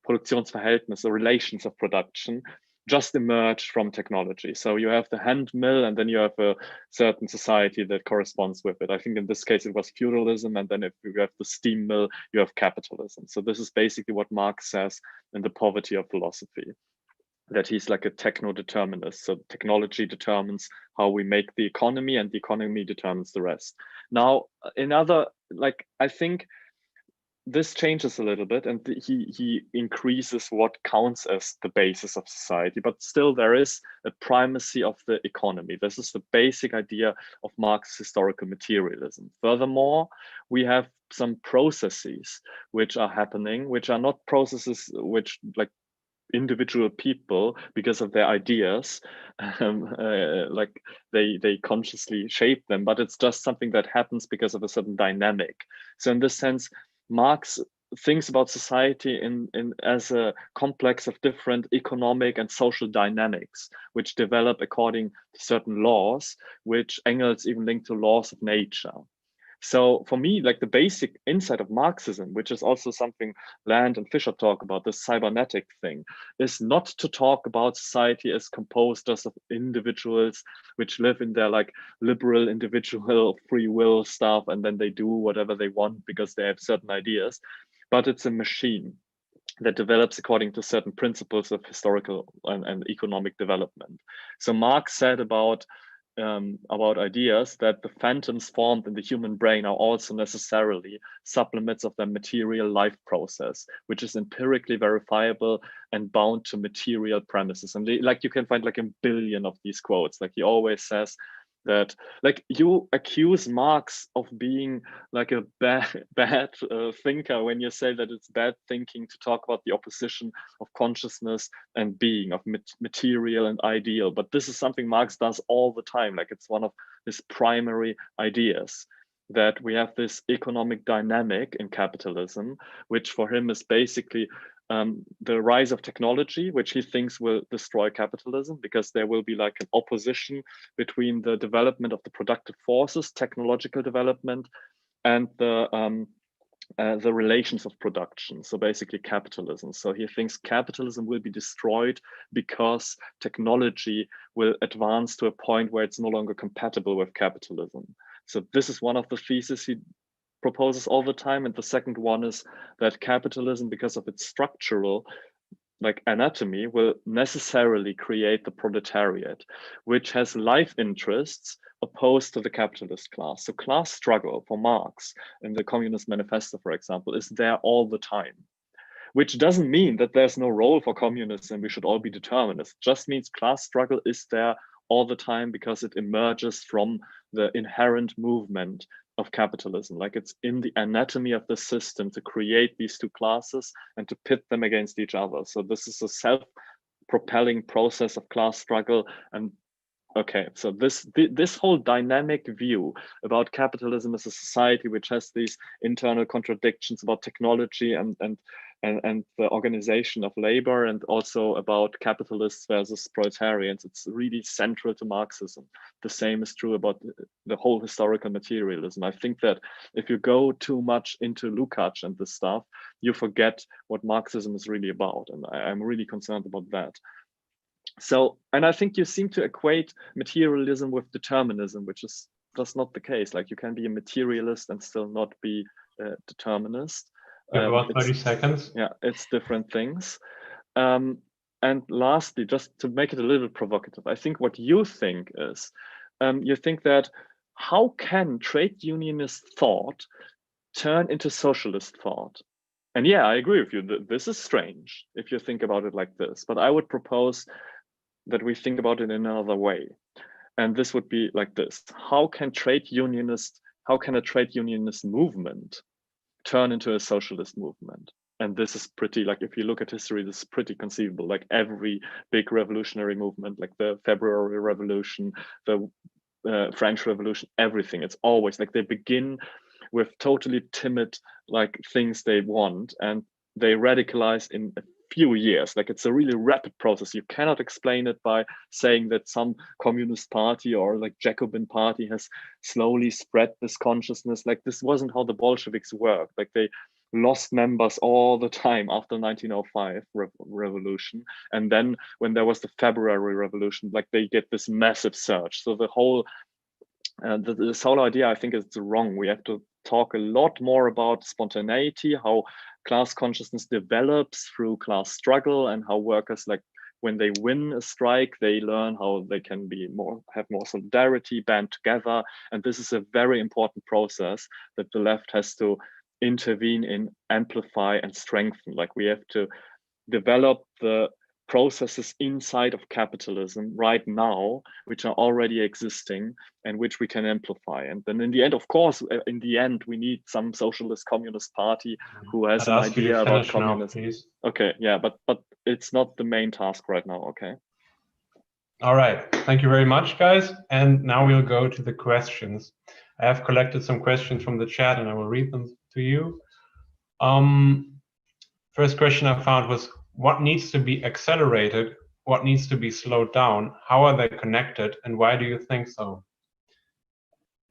Produktionsverhältnisse, relations of production, just emerged from technology. So you have the hand mill, and then you have a certain society that corresponds with it. I think in this case it was feudalism, and then if you have the steam mill, you have capitalism. So this is basically what Marx says in The Poverty of Philosophy, that he's like a techno-determinist. So technology determines how we make the economy, and the economy determines the rest. Now, I think this changes a little bit, and he increases what counts as the basis of society, but still there is a primacy of the economy. This is the basic idea of Marx's historical materialism. Furthermore, we have some processes which are happening, which are not processes which like individual people, because of their ideas, like they consciously shape them, but it's just something that happens because of a certain dynamic. So in this sense, Marx thinks about society as a complex of different economic and social dynamics, which develop according to certain laws, which Engels even linked to laws of nature. So for me, like the basic insight of Marxism, which is also something Land and Fisher talk about, this cybernetic thing, is not to talk about society as composed just of individuals which live in their like liberal individual free will stuff, and then they do whatever they want because they have certain ideas, but it's a machine that develops according to certain principles of historical and economic development. So Marx said about ideas that the phantoms formed in the human brain are also necessarily supplements of the material life process, which is empirically verifiable and bound to material premises. And like you can find like a billion of these quotes. Like he always says that, like, you accuse Marx of being like a bad thinker when you say that it's bad thinking to talk about the opposition of consciousness and being, of material and ideal. But this is something Marx does all the time. Like, it's one of his primary ideas, that we have this economic dynamic in capitalism, which for him is basically the rise of technology, which he thinks will destroy capitalism, because there will be like an opposition between the development of the productive forces, technological development, and the relations of production. So basically capitalism. So he thinks capitalism will be destroyed because technology will advance to a point where it's no longer compatible with capitalism. So this is one of the theses he proposes all the time. And the second one is that capitalism, because of its structural like anatomy, will necessarily create the proletariat, which has life interests opposed to the capitalist class. So class struggle for Marx in the Communist Manifesto, for example, is there all the time, which doesn't mean that there's no role for communists and we should all be determinists. It just means class struggle is there all the time because it emerges from the inherent movement of capitalism. Like, it's in the anatomy of the system to create these two classes and to pit them against each other. So this is a self-propelling process of class struggle. And okay, so this whole dynamic view about capitalism as a society which has these internal contradictions about technology and the organization of labor, and also about capitalists versus proletarians, it's really central to Marxism. The same is true about the whole historical materialism. I think that if you go too much into Lukács and this stuff, you forget what Marxism is really about, and I'm really concerned about that. So, and I think you seem to equate materialism with determinism, which is just not the case. Like, you can be a materialist and still not be a determinist. About 30 seconds. Yeah, it's different things. And lastly, just to make it a little provocative, I think what you think is, you think that how can trade unionist thought turn into socialist thought? And yeah, I agree with you. This is strange if you think about it like this, but I would propose that we think about it in another way. And this would be like this: how can a trade unionist movement turn into a socialist movement? And this is pretty, like, if you look at history, this is pretty conceivable. Like, every big revolutionary movement, like the February Revolution, the French Revolution, everything, it's always like they begin with totally timid like things they want, and they radicalize in a few years. Like, it's a really rapid process. You cannot explain it by saying that some communist party or like Jacobin party has slowly spread this consciousness. Like, this wasn't how the Bolsheviks worked. Like, they lost members all the time after 1905 revolution, and then when there was the February Revolution, like, they get this massive surge. So the whole this whole idea, I think, is wrong. We have to talk a lot more about spontaneity, how class consciousness develops through class struggle, and how workers, like, when they win a strike, they learn how they can have more solidarity, band together. And this is a very important process that the left has to intervene in, amplify and strengthen. Like, we have to develop the processes inside of capitalism right now, which are already existing and which we can amplify. And then in the end, of course, in the end, we need some socialist communist party who has an idea about communism. Okay, yeah, but it's not the main task right now, okay? All right, thank you very much, guys. And now we'll go to the questions. I have collected some questions from the chat and I will read them to you. First question I found was, what needs to be accelerated? What needs to be slowed down? How are they connected? And why do you think so?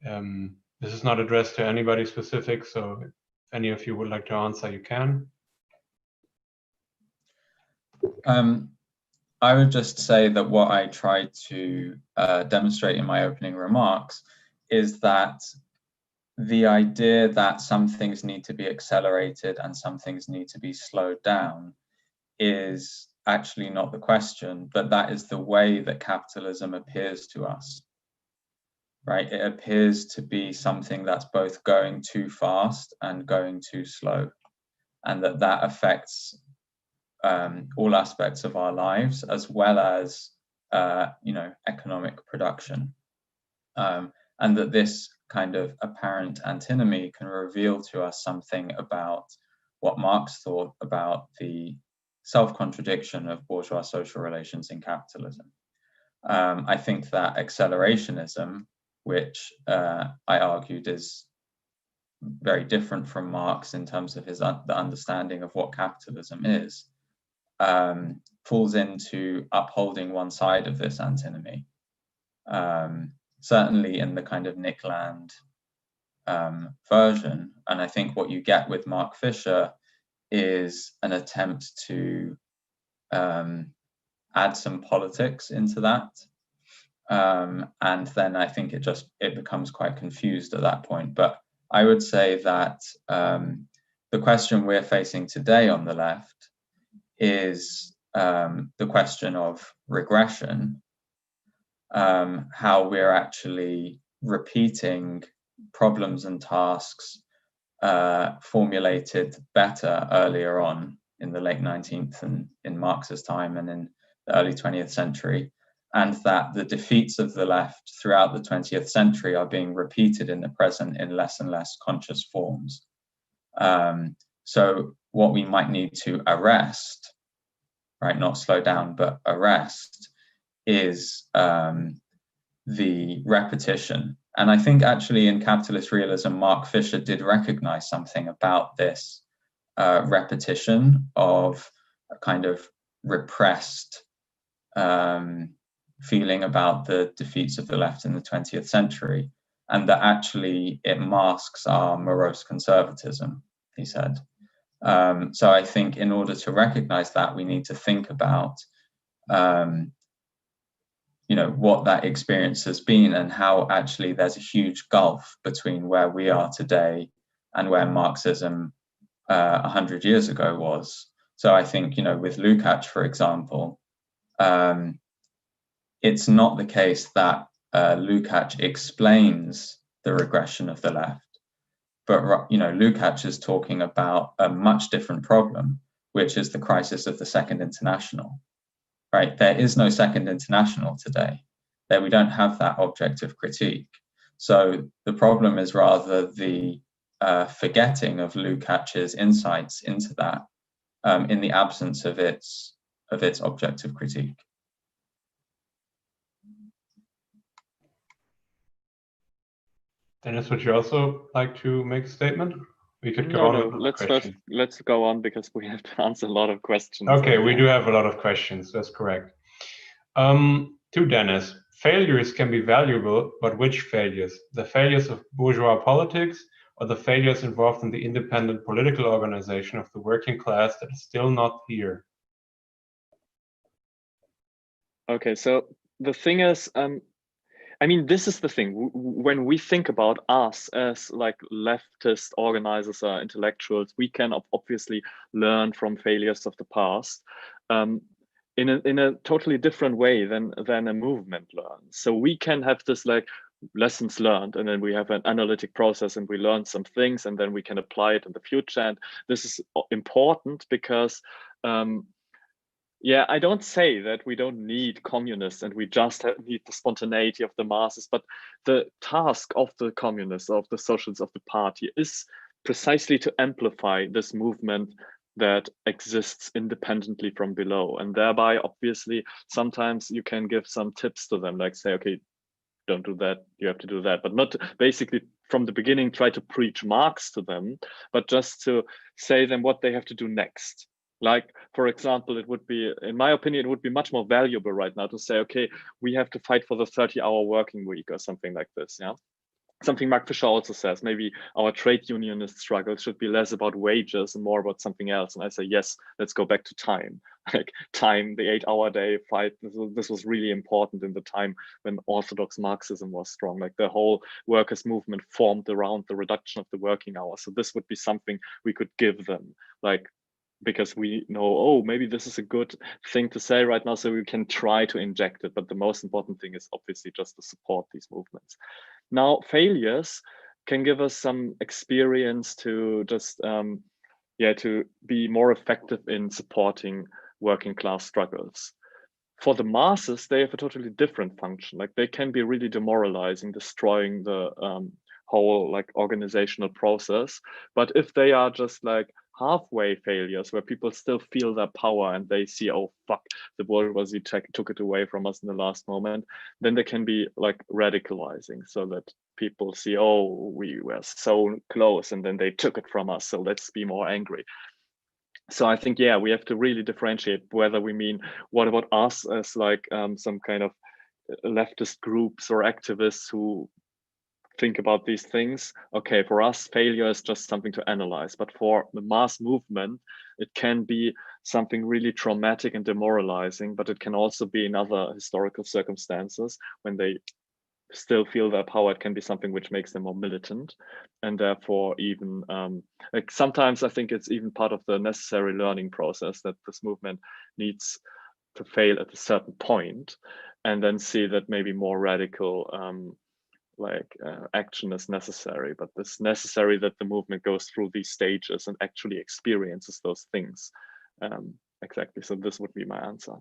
This is not addressed to anybody specific, so if any of you would like to answer, you can. I would just say that what I tried to demonstrate in my opening remarks is that the idea that some things need to be accelerated and some things need to be slowed down is actually not the question, but that is the way that capitalism appears to us, right? It appears to be something that's both going too fast and going too slow, and that affects all aspects of our lives, as well as economic production, and that this kind of apparent antinomy can reveal to us something about what Marx thought about the self-contradiction of bourgeois social relations in capitalism. I think that accelerationism, which I argued is very different from Marx in terms of the understanding of what capitalism is, falls into upholding one side of this antinomy. Certainly in the kind of Nick Land version. And I think what you get with Mark Fisher is an attempt to add some politics into that. And then I think it becomes quite confused at that point. But I would say that the question we're facing today on the left is the question of regression, how we're actually repeating problems and tasks formulated better earlier on in the late 19th and in Marx's time and in the early 20th century, and that the defeats of the left throughout the 20th century are being repeated in the present in less and less conscious forms. So what we might need to arrest, right, not slow down, but arrest, is the repetition. And I think actually in capitalist realism, Mark Fisher did recognize something about this repetition of a kind of repressed feeling about the defeats of the left in the 20th century, and that actually it masks our morose conservatism, he said. So I think in order to recognize that, we need to think about what that experience has been and how actually there's a huge gulf between where we are today and where Marxism 100 years ago was. So I think, with Lukács, for example, it's not the case that Lukács explains the regression of the left, but Lukács is talking about a much different problem, which is the crisis of the Second International. Right, there is no Second International today. We don't have that objective critique. So the problem is rather the forgetting of Lukács's insights into that in the absence of its objective critique. Dennis, would you also like to make a statement? We could go on with let's questions. let's go on because we have to answer a lot of questions. Okay, we do have a lot of questions. That's correct. To Dennis, failures can be valuable, but which failures? The failures of bourgeois politics or the failures involved in the independent political organization of the working class that is still not here? Okay, so the thing is, I mean, this is the thing. When we think about us as like leftist organizers or intellectuals, we can obviously learn from failures of the past in a totally different way than a movement learns. So we can have this like lessons learned, and then we have an analytic process and we learn some things, and then we can apply it in the future. And this is important because yeah, I don't say that we don't need communists and we just need the spontaneity of the masses, but the task of the communists, of the socialists, of the party is precisely to amplify this movement that exists independently from below. And thereby, obviously, sometimes you can give some tips to them, like say, okay, don't do that, you have to do that, but not basically from the beginning try to preach Marx to them, but just to say them what they have to do next. Like, for example, it would be, in my opinion, it would be much more valuable right now to say, okay, we have to fight for the 30-hour working week or something like this, yeah? Something Mark Fisher also says, maybe our trade unionist struggle should be less about wages and more about something else. And I say, yes, let's go back to time. Like time, the 8-hour day fight, this was really important in the time when orthodox Marxism was strong. Like the whole workers' movement formed around the reduction of the working hour. So this would be something we could give them, like, because we know, oh, maybe this is a good thing to say right now, so we can try to inject it. But the most important thing is obviously just to support these movements. Now, failures can give us some experience to just, to be more effective in supporting working class struggles. For the masses, they have a totally different function. Like they can be really demoralizing, destroying the whole like organizational process. But if they are just like halfway failures where people still feel their power and they see, oh fuck, the bourgeoisie took it away from us in the last moment, then they can be like radicalizing, so that people see, oh, we were so close and then they took it from us, so let's be more angry. So I think, yeah, we have to really differentiate whether we mean, what about us as like some kind of leftist groups or activists who think about these things. Okay, for us, failure is just something to analyze, but for the mass movement, it can be something really traumatic and demoralizing, but it can also be in other historical circumstances when they still feel their power. It can be something which makes them more militant, and therefore even like sometimes I think it's even part of the necessary learning process that this movement needs to fail at a certain point, and then see that maybe more radical action is necessary. But it's necessary that the movement goes through these stages and actually experiences those things. Exactly. So this would be my answer.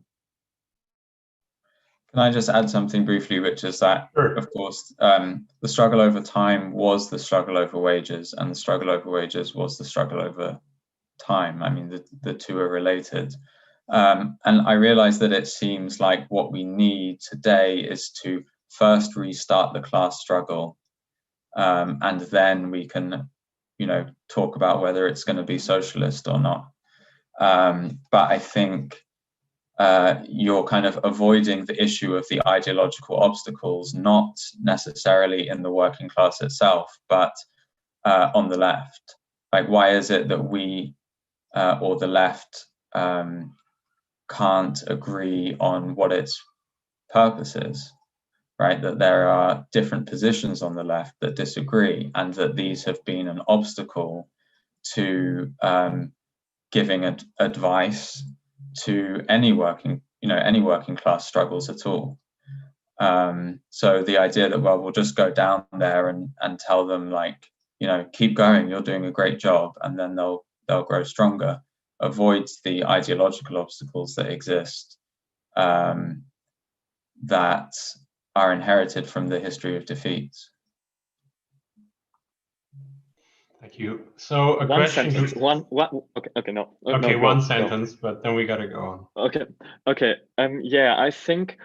Can I just add something briefly, which is that, Sure. Of course, the struggle over time was the struggle over wages, and the struggle over wages was the struggle over time. I mean, the two are related. And I realize that it seems like what we need today is to first restart the class struggle, and then we can, talk about whether it's going to be socialist or not. But I think you're kind of avoiding the issue of the ideological obstacles, not necessarily in the working class itself, but on the left. Like, why is it that we or the left can't agree on what its purpose is, right? That there are different positions on the left that disagree, and that these have been an obstacle to giving advice to any working class struggles at all. So the idea that, well, we'll just go down there and tell them, like, keep going, you're doing a great job, and then they'll grow stronger, avoids the ideological obstacles that exist, that are inherited from the history of defeat. Thank you. So a one question. Sentence. One. Okay. No. Okay, no, one sentence, but then we got to go on. Okay. Yeah, I think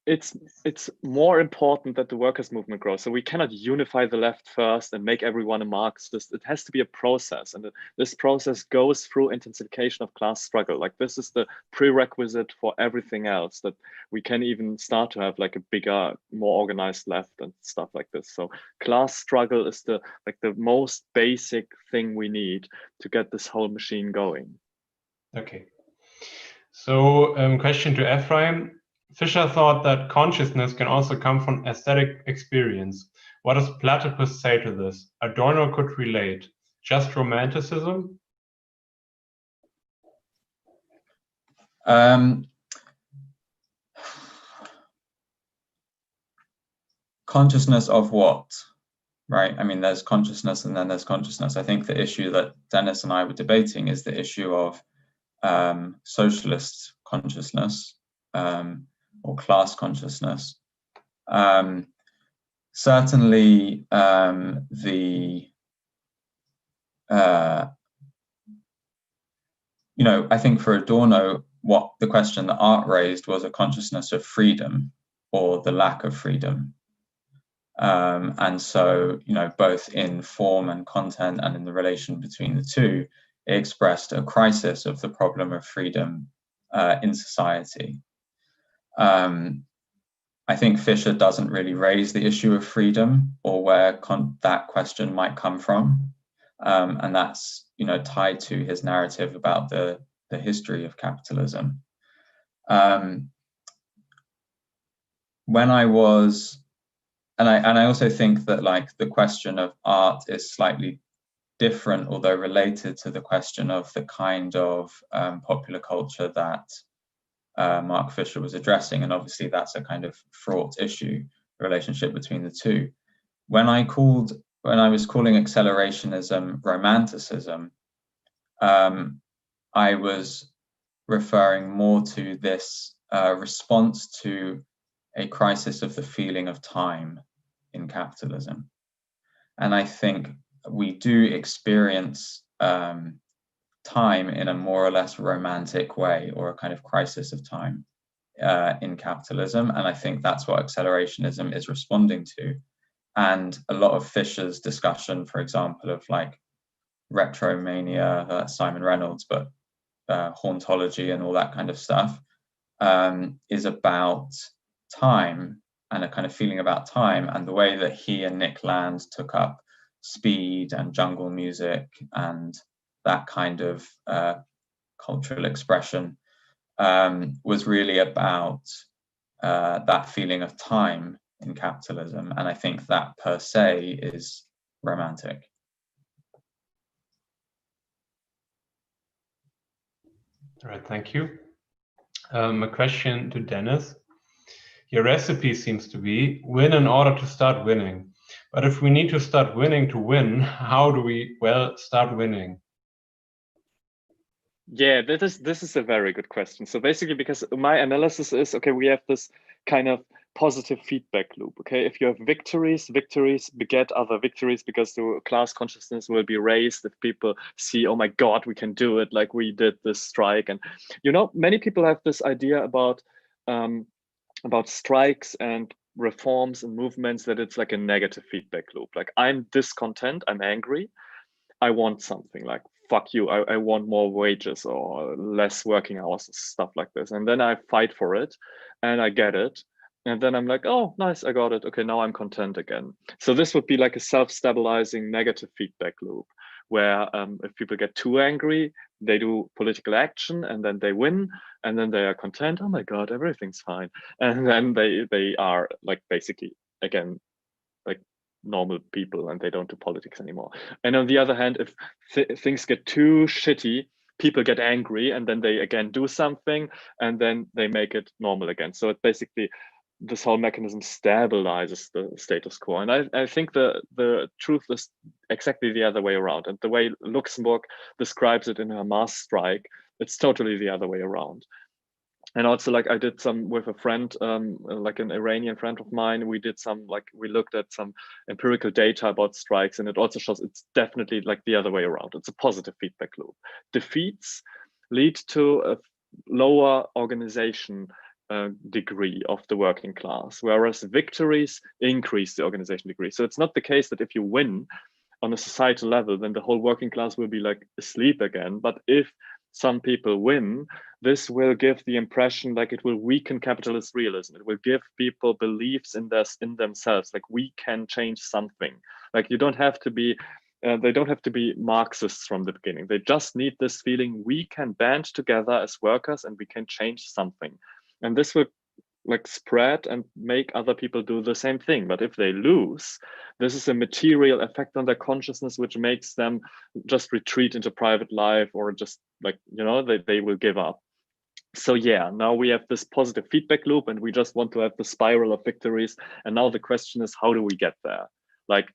it's more important that the workers' movement grows. So we cannot unify the left first and make everyone a Marxist. It has to be a process, and this process goes through intensification of class struggle. Like this is the prerequisite for everything else, that we can even start to have like a bigger, more organized left and stuff like this. So class struggle is the most basic thing we need to get this whole machine going. Okay. So question to Ephraim. Fisher thought that consciousness can also come from aesthetic experience. What does Platypus say to this? Adorno could relate. Just romanticism? Consciousness of what? Right? I mean, there's consciousness and then there's consciousness. I think the issue that Dennis and I were debating is the issue of socialist consciousness or class consciousness. Certainly, I think for Adorno, what the question that Art raised was a consciousness of freedom or the lack of freedom. And so, both in form and content and in the relation between the two, it expressed a crisis of the problem of freedom in society. I think Fisher doesn't really raise the issue of freedom or where that question might come from. And that's, tied to his narrative about the history of capitalism. When I was, and I also think that like the question of art is slightly different, although related to the question of the kind of popular culture that Mark Fisher was addressing. And obviously that's a kind of fraught issue, the relationship between the two. When I was calling accelerationism romanticism, I was referring more to this response to a crisis of the feeling of time in capitalism. And I think we do experience time in a more or less romantic way, or a kind of crisis of time in capitalism. And I think that's what accelerationism is responding to. And a lot of Fisher's discussion, for example, of like retromania, that's Simon Reynolds, but hauntology and all that kind of stuff is about time and a kind of feeling about time, and the way that he and Nick Land took up speed and jungle music and that kind of cultural expression was really about that feeling of time in capitalism. And I think that per se is romantic. All right, thank you. A question to Dennis. Your recipe seems to be win in order to start winning. But if we need to start winning to win, how do we, start winning? Yeah, this is a very good question. So basically, because my analysis is, okay, we have this kind of positive feedback loop. Okay, if you have victories beget other victories, because the class consciousness will be raised if people see, oh my God, we can do it, like we did this strike. And many people have this idea about strikes and reforms and movements, that it's like a negative feedback loop. Like, I'm discontent, I'm angry, I want something, like fuck you, I want more wages or less working hours, stuff like this. And then I fight for it and I get it. And then I'm like, oh, nice, I got it. Okay, now I'm content again. So this would be like a self-stabilizing negative feedback loop, where if people get too angry, they do political action and then they win, and then they are content. Oh my God, everything's fine. And then they are like basically, again, like normal people, and they don't do politics anymore. And on the other hand, if things get too shitty, people get angry and then they again do something, and then they make it normal again. So it basically, this whole mechanism stabilizes the status quo. And I think the truth is exactly the other way around. And the way Luxemburg describes it in her mass strike, it's totally the other way around. And also, like, I did some with a friend, like an Iranian friend of mine, we looked at some empirical data about strikes, and it also shows it's definitely like the other way around. It's a positive feedback loop. Defeats lead to a lower organization degree of the working class, whereas victories increase the organization degree. So it's not the case that if you win on a societal level, then the whole working class will be like asleep again. But if some people win, this will give the impression like it will weaken capitalist realism. It will give people beliefs in themselves, like we can change something. Like you don't have to be, they don't have to be Marxists from the beginning. They just need this feeling we can band together as workers and we can change something. And this will like spread and make other people do the same thing. But if they lose, this is a material effect on their consciousness, which makes them just retreat into private life or just like, you know, they will give up. So yeah, now we have this positive feedback loop and we just want to have the spiral of victories. And now the question is, how do we get there? Like,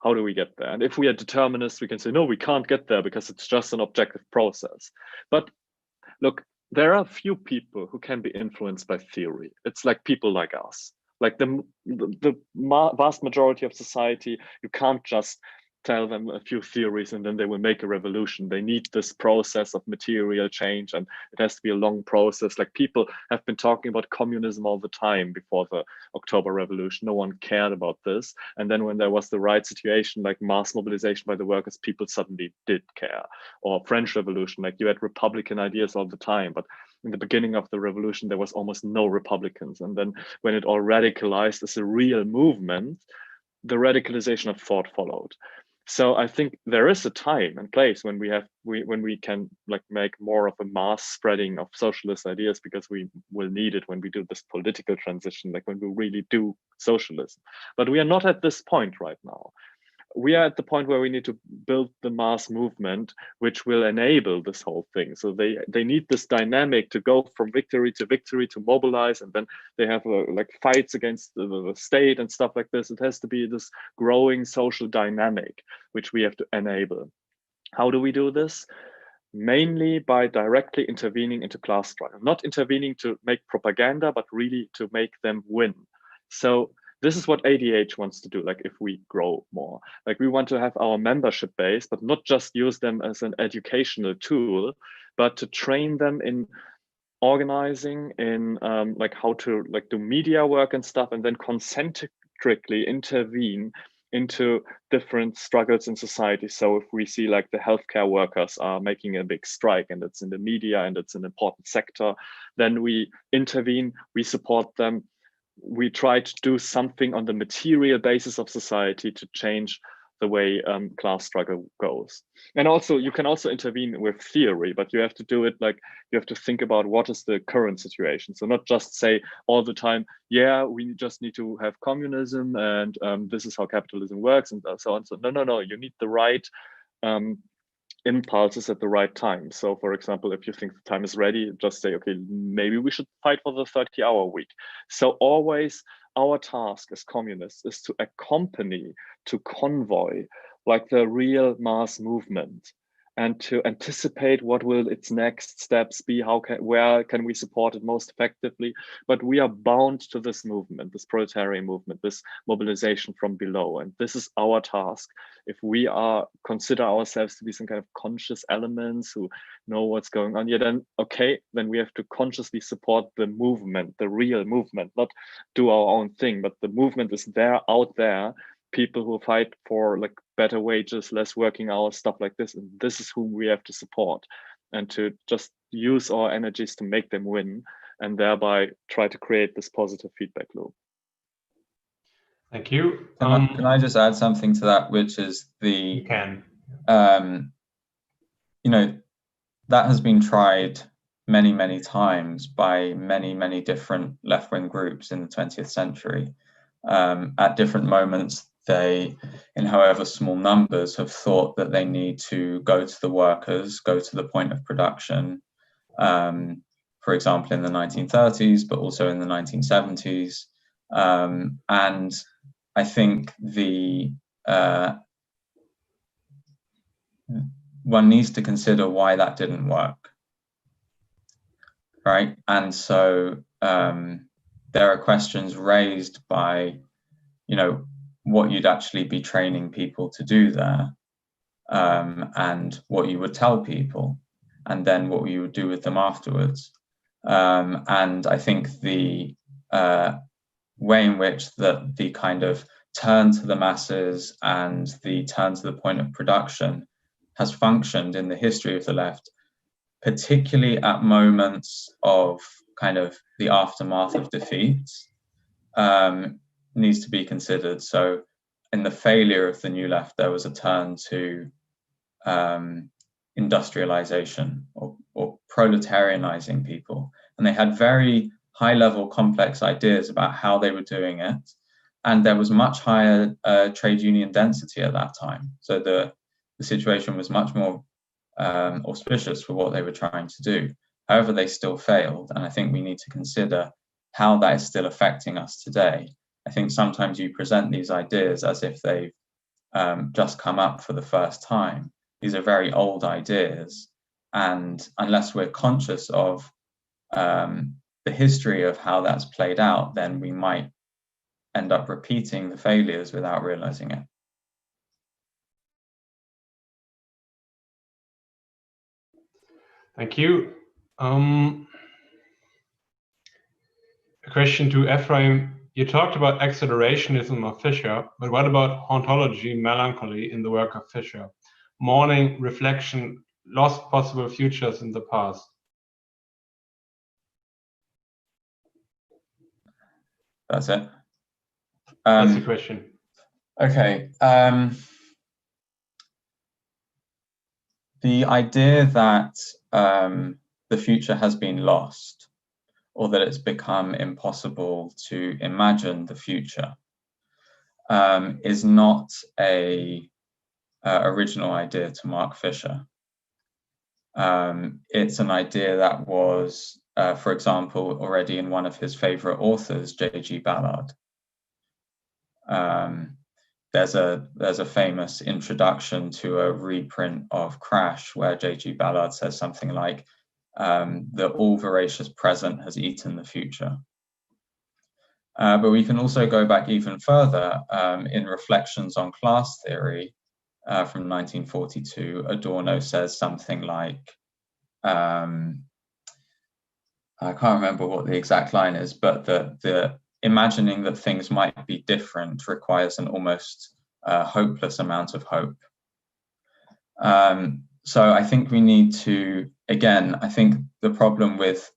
how do we get there? And if we are determinists, we can say, no, we can't get there because it's just an objective process. But look, there are a few people who can be influenced by theory. It's like people like us, like the vast majority of society. You can't just tell them a few theories and then they will make a revolution. They need this process of material change and it has to be a long process. Like people have been talking about communism all the time before the October Revolution. No one cared about this. And then when there was the right situation, like mass mobilization by the workers, people suddenly did care. Or French Revolution, like you had Republican ideas all the time, but in the beginning of the revolution, there was almost no Republicans. And then when it all radicalized as a real movement, the radicalization of thought followed. So I think there is a time and place when we can like make more of a mass spreading of socialist ideas, because we will need it when we do this political transition, like when we really do socialism. But we are not at this point right now. We are at the point where we need to build the mass movement, which will enable this whole thing. So they need this dynamic to go from victory to mobilize, and then they have like fights against the state and stuff like this. It has to be this growing social dynamic, which we have to enable. How do we do this? Mainly by directly intervening into class struggle, not intervening to make propaganda, but really to make them win. So this is what ADH wants to do. Like if we grow more, like we want to have our membership base, but not just use them as an educational tool, but to train them in organizing, in like how to like do media work and stuff, and then concentrically intervene into different struggles in society. So if we see like the healthcare workers are making a big strike and it's in the media and it's an important sector, then we intervene, we support them. We try to do something on the material basis of society to change the way class struggle goes. And also, you can also intervene with theory, but you have to do it like, you have to think about what is the current situation. So not just say all the time, yeah, we just need to have communism and this is how capitalism works and so on. So no, you need the right impulses at the right time. So for example, if you think the time is ready, just say, okay, maybe we should fight for the 30-hour week. So always our task as communists is to accompany, to convoy like the real mass movement, and to anticipate what will its next steps be, where can we support it most effectively. But we are bound to this movement, this proletarian movement, this mobilization from below. And this is our task. If we consider ourselves to be some kind of conscious elements who know what's going on, then okay, then we have to consciously support the movement, the real movement, not do our own thing, but the movement is there, out there, people who fight for like better wages, less working hours, stuff like this. And this is whom we have to support, and to just use our energies to make them win, and thereby try to create this positive feedback loop. Thank you. Can I just add something to that, which is you can. You know, that has been tried many times by many different left-wing groups in the 20th century. At different moments, they, in however small numbers, have thought that they need to go to the workers, go to the point of production, for example, in the 1930s, but also in the 1970s. And I think one needs to consider why that didn't work, right? And so there are questions raised by, you know, what you'd actually be training people to do there, and what you would tell people, and then what you would do with them afterwards. And I think the way in which the kind of turn to the masses and the turn to the point of production has functioned in the history of the left, particularly at moments of kind of the aftermath of defeats, needs to be considered. So in the failure of the New Left, there was a turn to industrialization or proletarianizing people. And they had very high-level complex ideas about how they were doing it. And there was much higher trade union density at that time. So the situation was much more auspicious for what they were trying to do. However, they still failed. And I think we need to consider how that is still affecting us today. I think sometimes you present these ideas as if they've just come up for the first time. These are very old ideas. And unless we're conscious of the history of how that's played out, then we might end up repeating the failures without realizing it. Thank you. A question to Ephraim. You talked about accelerationism of Fisher, but what about hauntology, melancholy in the work of Fisher? Mourning, reflection, lost possible futures in the past. That's it. That's the question. Okay. The idea that the future has been lost, or that it's become impossible to imagine the future, is not a original idea to Mark Fisher. It's an idea that was, for example, already in one of his favorite authors, J.G. Ballard. There's a famous introduction to a reprint of Crash where J.G. Ballard says something like, the all-voracious present has eaten the future. But we can also go back even further. In Reflections on Class Theory from 1942, Adorno says something like, I can't remember what the exact line is, but the imagining that things might be different requires an almost hopeless amount of hope. So I think we need to, again, I think the problem with,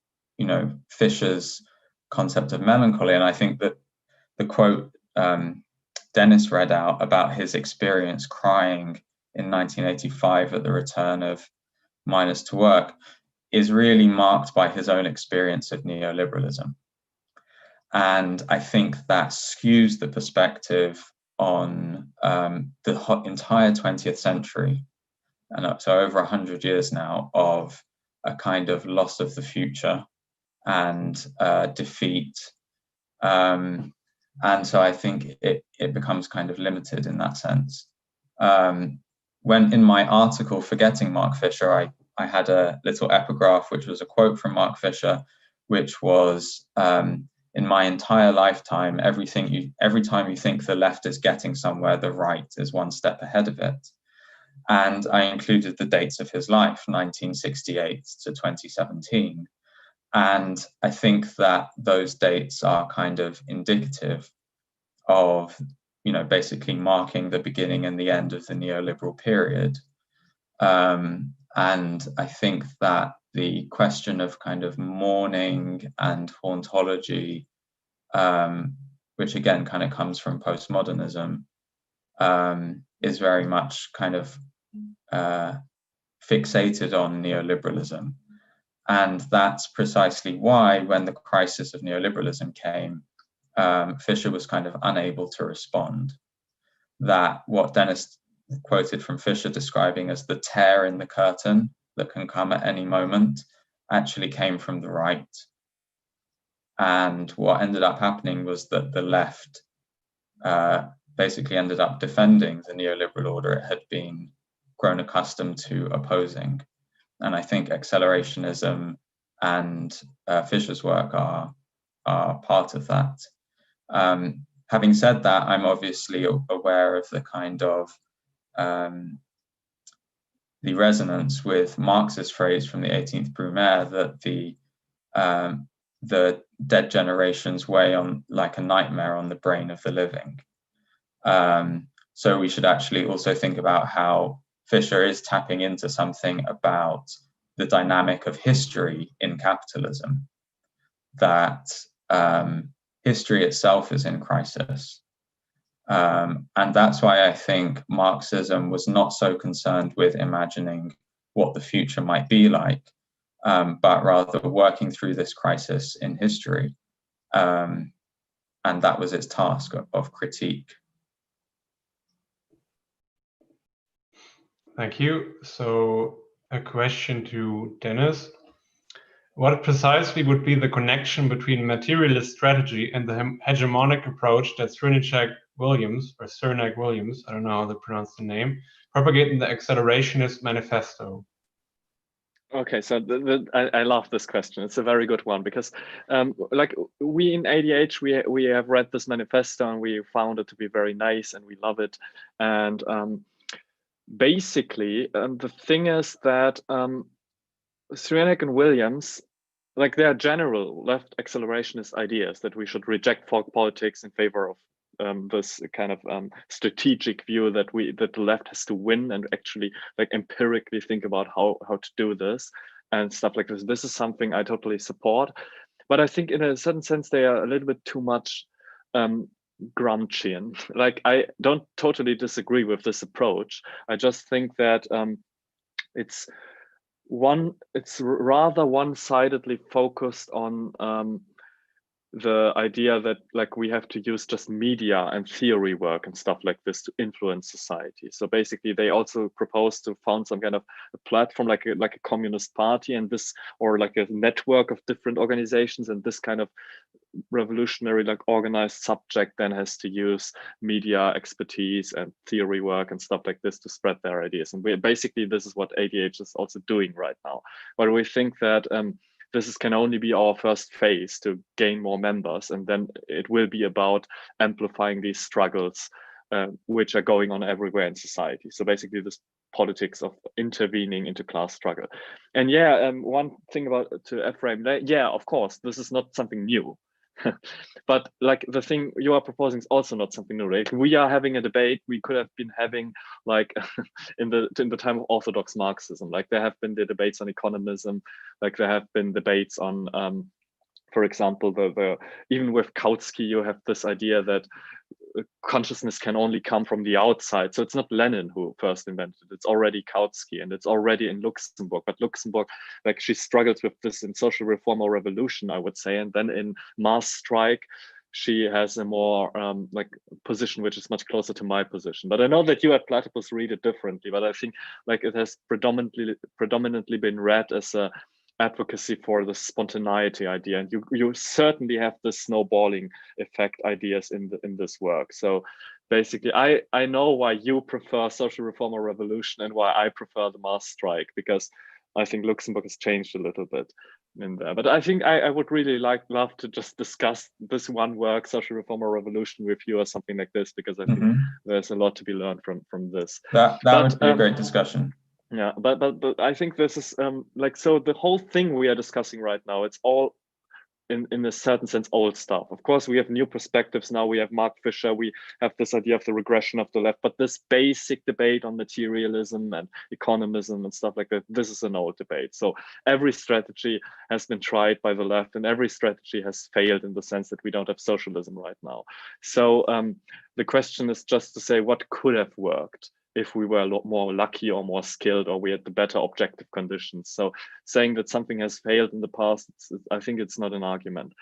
Fisher's concept of melancholy, and I think that the quote Dennis read out about his experience crying in 1985 at the return of miners to work is really marked by his own experience of neoliberalism. And I think that skews the perspective on the entire 20th century, and up to over 100 years now, of a kind of loss of the future and defeat. And so I think it becomes kind of limited in that sense. When in my article, Forgetting Mark Fisher, I had a little epigraph, which was a quote from Mark Fisher, which was, in my entire lifetime, every time you think the left is getting somewhere, the right is one step ahead of it. And I included the dates of his life, 1968 to 2017. And I think that those dates are kind of indicative of, basically marking the beginning and the end of the neoliberal period. And I think that the question of kind of mourning and hauntology, which again kind of comes from postmodernism, is very much kind of fixated on neoliberalism. And that's precisely why, when the crisis of neoliberalism came, Fisher was kind of unable to respond. That what Dennis quoted from Fisher describing as the tear in the curtain that can come at any moment actually came from the right. And what ended up happening was that the left basically ended up defending the neoliberal order it had been grown accustomed to opposing. And I think accelerationism and Fisher's work are part of that. Having said that, I'm obviously aware of the kind of the resonance with Marx's phrase from the 18th Brumaire that the the dead generations weigh on like a nightmare on the brain of the living. So we should actually also think about how Fisher is tapping into something about the dynamic of history in capitalism, that history itself is in crisis. And that's why I think Marxism was not so concerned with imagining what the future might be like, but rather working through this crisis in history. And that was its task of critique. Thank you. So a question to Dennis. What precisely would be the connection between materialist strategy and the hegemonic approach that Cernak-Williams, I don't know how to pronounce the name, propagate in the Accelerationist manifesto? Okay, so I love this question. It's a very good one because, like we in ADH, we have read this manifesto and we found it to be very nice and we love it. And basically, the thing is that Cernak and Williams, like their general left accelerationist ideas that we should reject folk politics in favor of this kind of strategic view that the left has to win and actually like empirically think about how to do this and stuff like this. This is something I totally support, but I think in a certain sense they are a little bit too much Gramscian. Like I don't totally disagree with this approach. I just think that it's rather one-sidedly focused on the idea that like we have to use just media and theory work and stuff like this to influence society. So basically they also propose to found some kind of a platform like a communist party and this, or like a network of different organizations, and this kind of revolutionary like organized subject then has to use media expertise and theory work and stuff like this to spread their ideas. And basically this is what ADH is also doing right now, but we think that this can only be our first phase to gain more members, and then it will be about amplifying these struggles which are going on everywhere in society. So basically this politics of intervening into class struggle. And yeah, one thing about to Ephraim, yeah, of course, this is not something new. But like the thing you are proposing is also not something new. Like we are having a debate we could have been having like in the time of orthodox Marxism. Like there have been the debates on economism, like there have been debates on for example, even with Kautsky, you have this idea that consciousness can only come from the outside. So it's not Lenin who first invented it, it's already Kautsky, and it's already in Luxemburg. But Luxemburg, like she struggles with this in Social Reform or Revolution, I would say. And then in Mass Strike, she has a more like position which is much closer to my position. But I know that you at Platypus read it differently, but I think like it has predominantly been read as a advocacy for the spontaneity idea, and you certainly have the snowballing effect ideas in this work. So basically I know why you prefer Social Reform or Revolution and why I prefer the Mass Strike, because I think Luxemburg has changed a little bit in there. But I think I would really love to just discuss this one work, Social Reform or Revolution, with you or something like this, because I think there's a lot to be learned from this. That would be a great discussion. Yeah, but I think this is like, so the whole thing we are discussing right now, it's all in a certain sense old stuff. Of course, we have new perspectives now. We have Mark Fisher, we have this idea of the regression of the left, but this basic debate on materialism and economism and stuff like that, this is an old debate. So every strategy has been tried by the left, and every strategy has failed in the sense that we don't have socialism right now. So the question is just to say what could have worked if we were a lot more lucky or more skilled, or we had the better objective conditions. So saying that something has failed in the past, I think it's not an argument.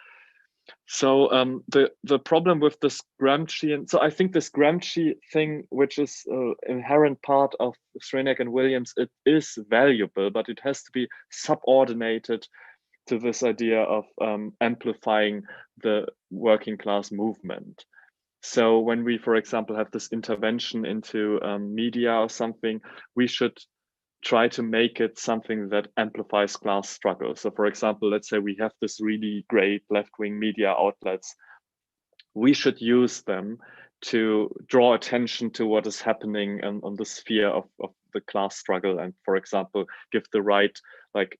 So the problem with this Gramscian, so I think this Gramsci thing, which is an inherent part of Cernak and Williams, it is valuable, but it has to be subordinated to this idea of amplifying the working class movement. So when we, for example, have this intervention into media or something, we should try to make it something that amplifies class struggle. So for example, let's say we have this really great left-wing media outlets. We should use them to draw attention to what is happening on the sphere of the class struggle, and for example, give the right like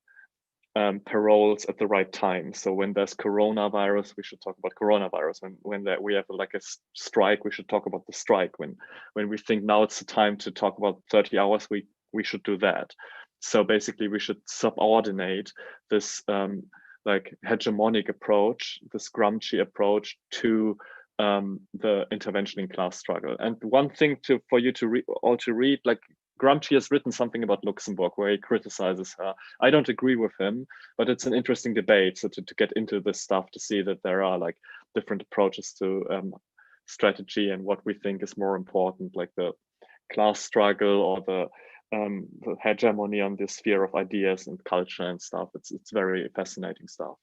paroles at the right time. So when there's coronavirus, we should talk about coronavirus. When we have like a strike, we should talk about the strike. When we think now it's the time to talk about 30 hours, we should do that. So basically, we should subordinate this like hegemonic approach, this Gramsci approach, to the intervention in class struggle. And one thing for you to read, like Gramsci has written something about Luxembourg where he criticizes her. I don't agree with him, but it's an interesting debate. So to get into this stuff, to see that there are like different approaches to strategy and what we think is more important, like the class struggle or the hegemony on the sphere of ideas and culture and stuff. It's very fascinating stuff.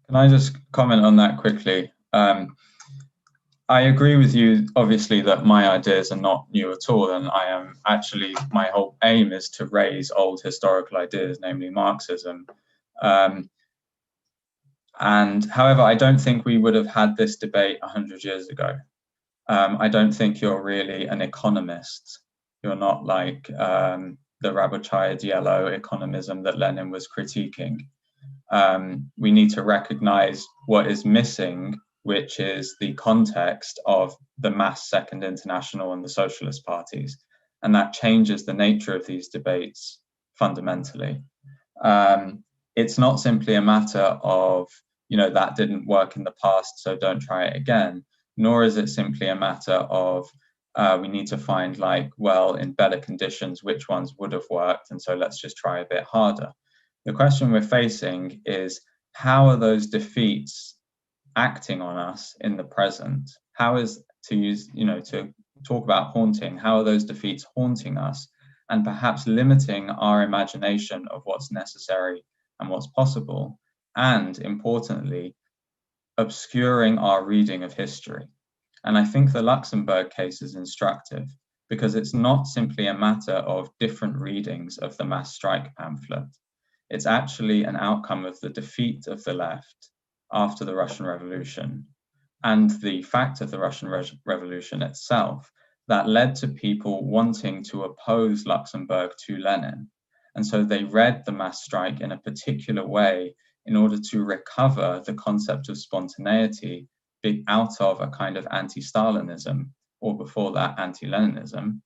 Can I just comment on that quickly? I agree with you, obviously, that my ideas are not new at all, and I am actually, my whole aim is to raise old historical ideas, namely Marxism. And however, I don't think we would have had this debate 100 years ago. I don't think you're really an economist. You're not like the Rabotchaya Diallo economism that Lenin was critiquing. We need to recognize what is missing, which is the context of the mass Second International and the Socialist parties. And that changes the nature of these debates fundamentally. It's not simply a matter of, that didn't work in the past, so don't try it again, nor is it simply a matter of we need to find in better conditions, which ones would have worked, and so let's just try a bit harder. The question we're facing is, how are those defeats acting on us in the present? How is, to talk about haunting, how are those defeats haunting us and perhaps limiting our imagination of what's necessary and what's possible, and importantly, obscuring our reading of history? And I think the Luxembourg case is instructive because it's not simply a matter of different readings of the mass strike pamphlet. It's actually an outcome of the defeat of the left after the Russian Revolution and the fact of the Russian Revolution itself that led to people wanting to oppose Luxembourg to Lenin. And so they read the mass strike in a particular way in order to recover the concept of spontaneity out of a kind of anti-Stalinism, or before that, anti-Leninism.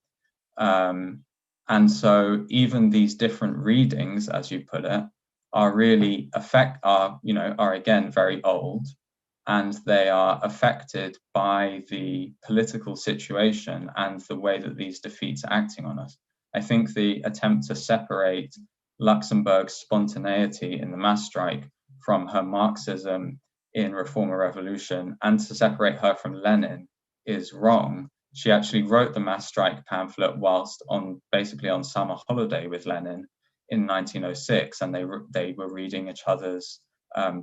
And so even these different readings, as you put it, are really are again very old, and they are affected by the political situation and the way that these defeats are acting on us. I think the attempt to separate Luxembourg's spontaneity in the mass strike from her Marxism in Reform or Revolution, and to separate her from Lenin, is wrong. She actually wrote the mass strike pamphlet whilst basically on summer holiday with Lenin in 1906, and they were reading each other's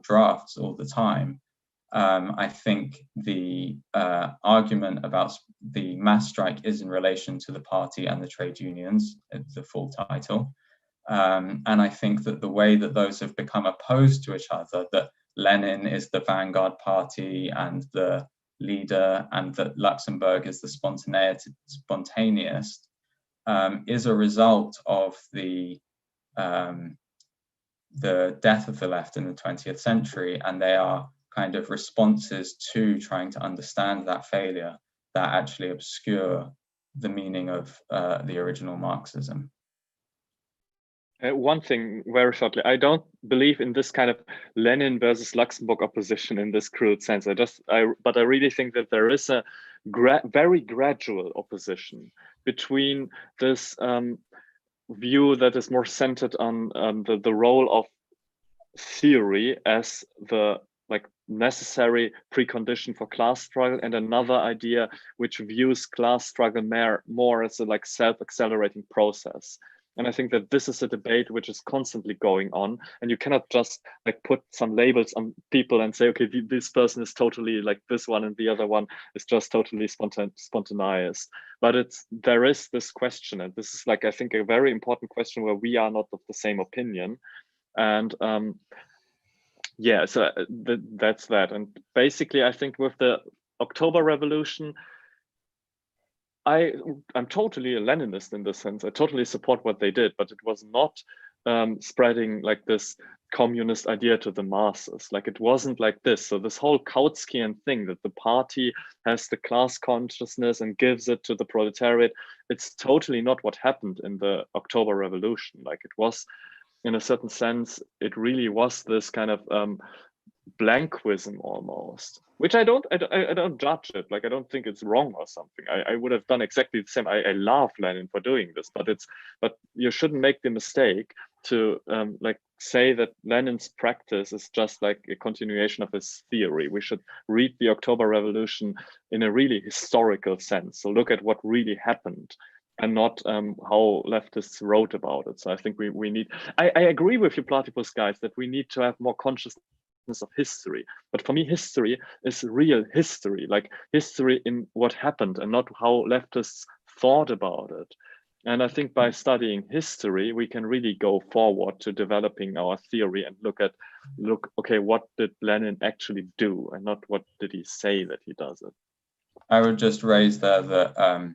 drafts all the time. I think the argument about the mass strike is in relation to the party and the trade unions, the full title. And I think that the way that those have become opposed to each other, that Lenin is the vanguard party and the leader, and that Luxembourg is the spontaneous, is a result of the death of the left in the 20th century, and they are kind of responses to trying to understand that failure that actually obscure the meaning of the original Marxism. One thing very shortly, I don't believe in this kind of Lenin versus Luxembourg opposition in this crude sense. But I really think that there is a very gradual opposition between this view that is more centered on the role of theory as the necessary precondition for class struggle, and another idea which views class struggle more as a self-accelerating process. And I think that this is a debate which is constantly going on, and you cannot just put some labels on people and say, okay, this person is totally like this one and the other one is just totally spontaneous. But there is this question, and this is I think a very important question where we are not of the same opinion. And yeah, so that's that. And basically, I think with the October Revolution, I'm totally a Leninist in this sense. I totally support what they did, but it was not spreading like this communist idea to the masses. Like it wasn't like this. So this whole Kautskian thing that the party has the class consciousness and gives it to the proletariat, it's totally not what happened in the October Revolution. Like it was, in a certain sense, it really was this kind of blanquism almost, which I don't judge it. Like I don't think it's wrong or something. I would have done exactly the same. I love Lenin for doing this, but you shouldn't make the mistake to like say that Lenin's practice is just like a continuation of his theory. We should read the October Revolution in a really historical sense. So look at what really happened and not how leftists wrote about it. So I think we need, I agree with you platypus guys that we need to have more consciousness of history. But for me, history is real history, like history in what happened and not how leftists thought about it. And I think by studying history, we can really go forward to developing our theory and look, okay, what did Lenin actually do and not what did he say that he does it. I would just raise there that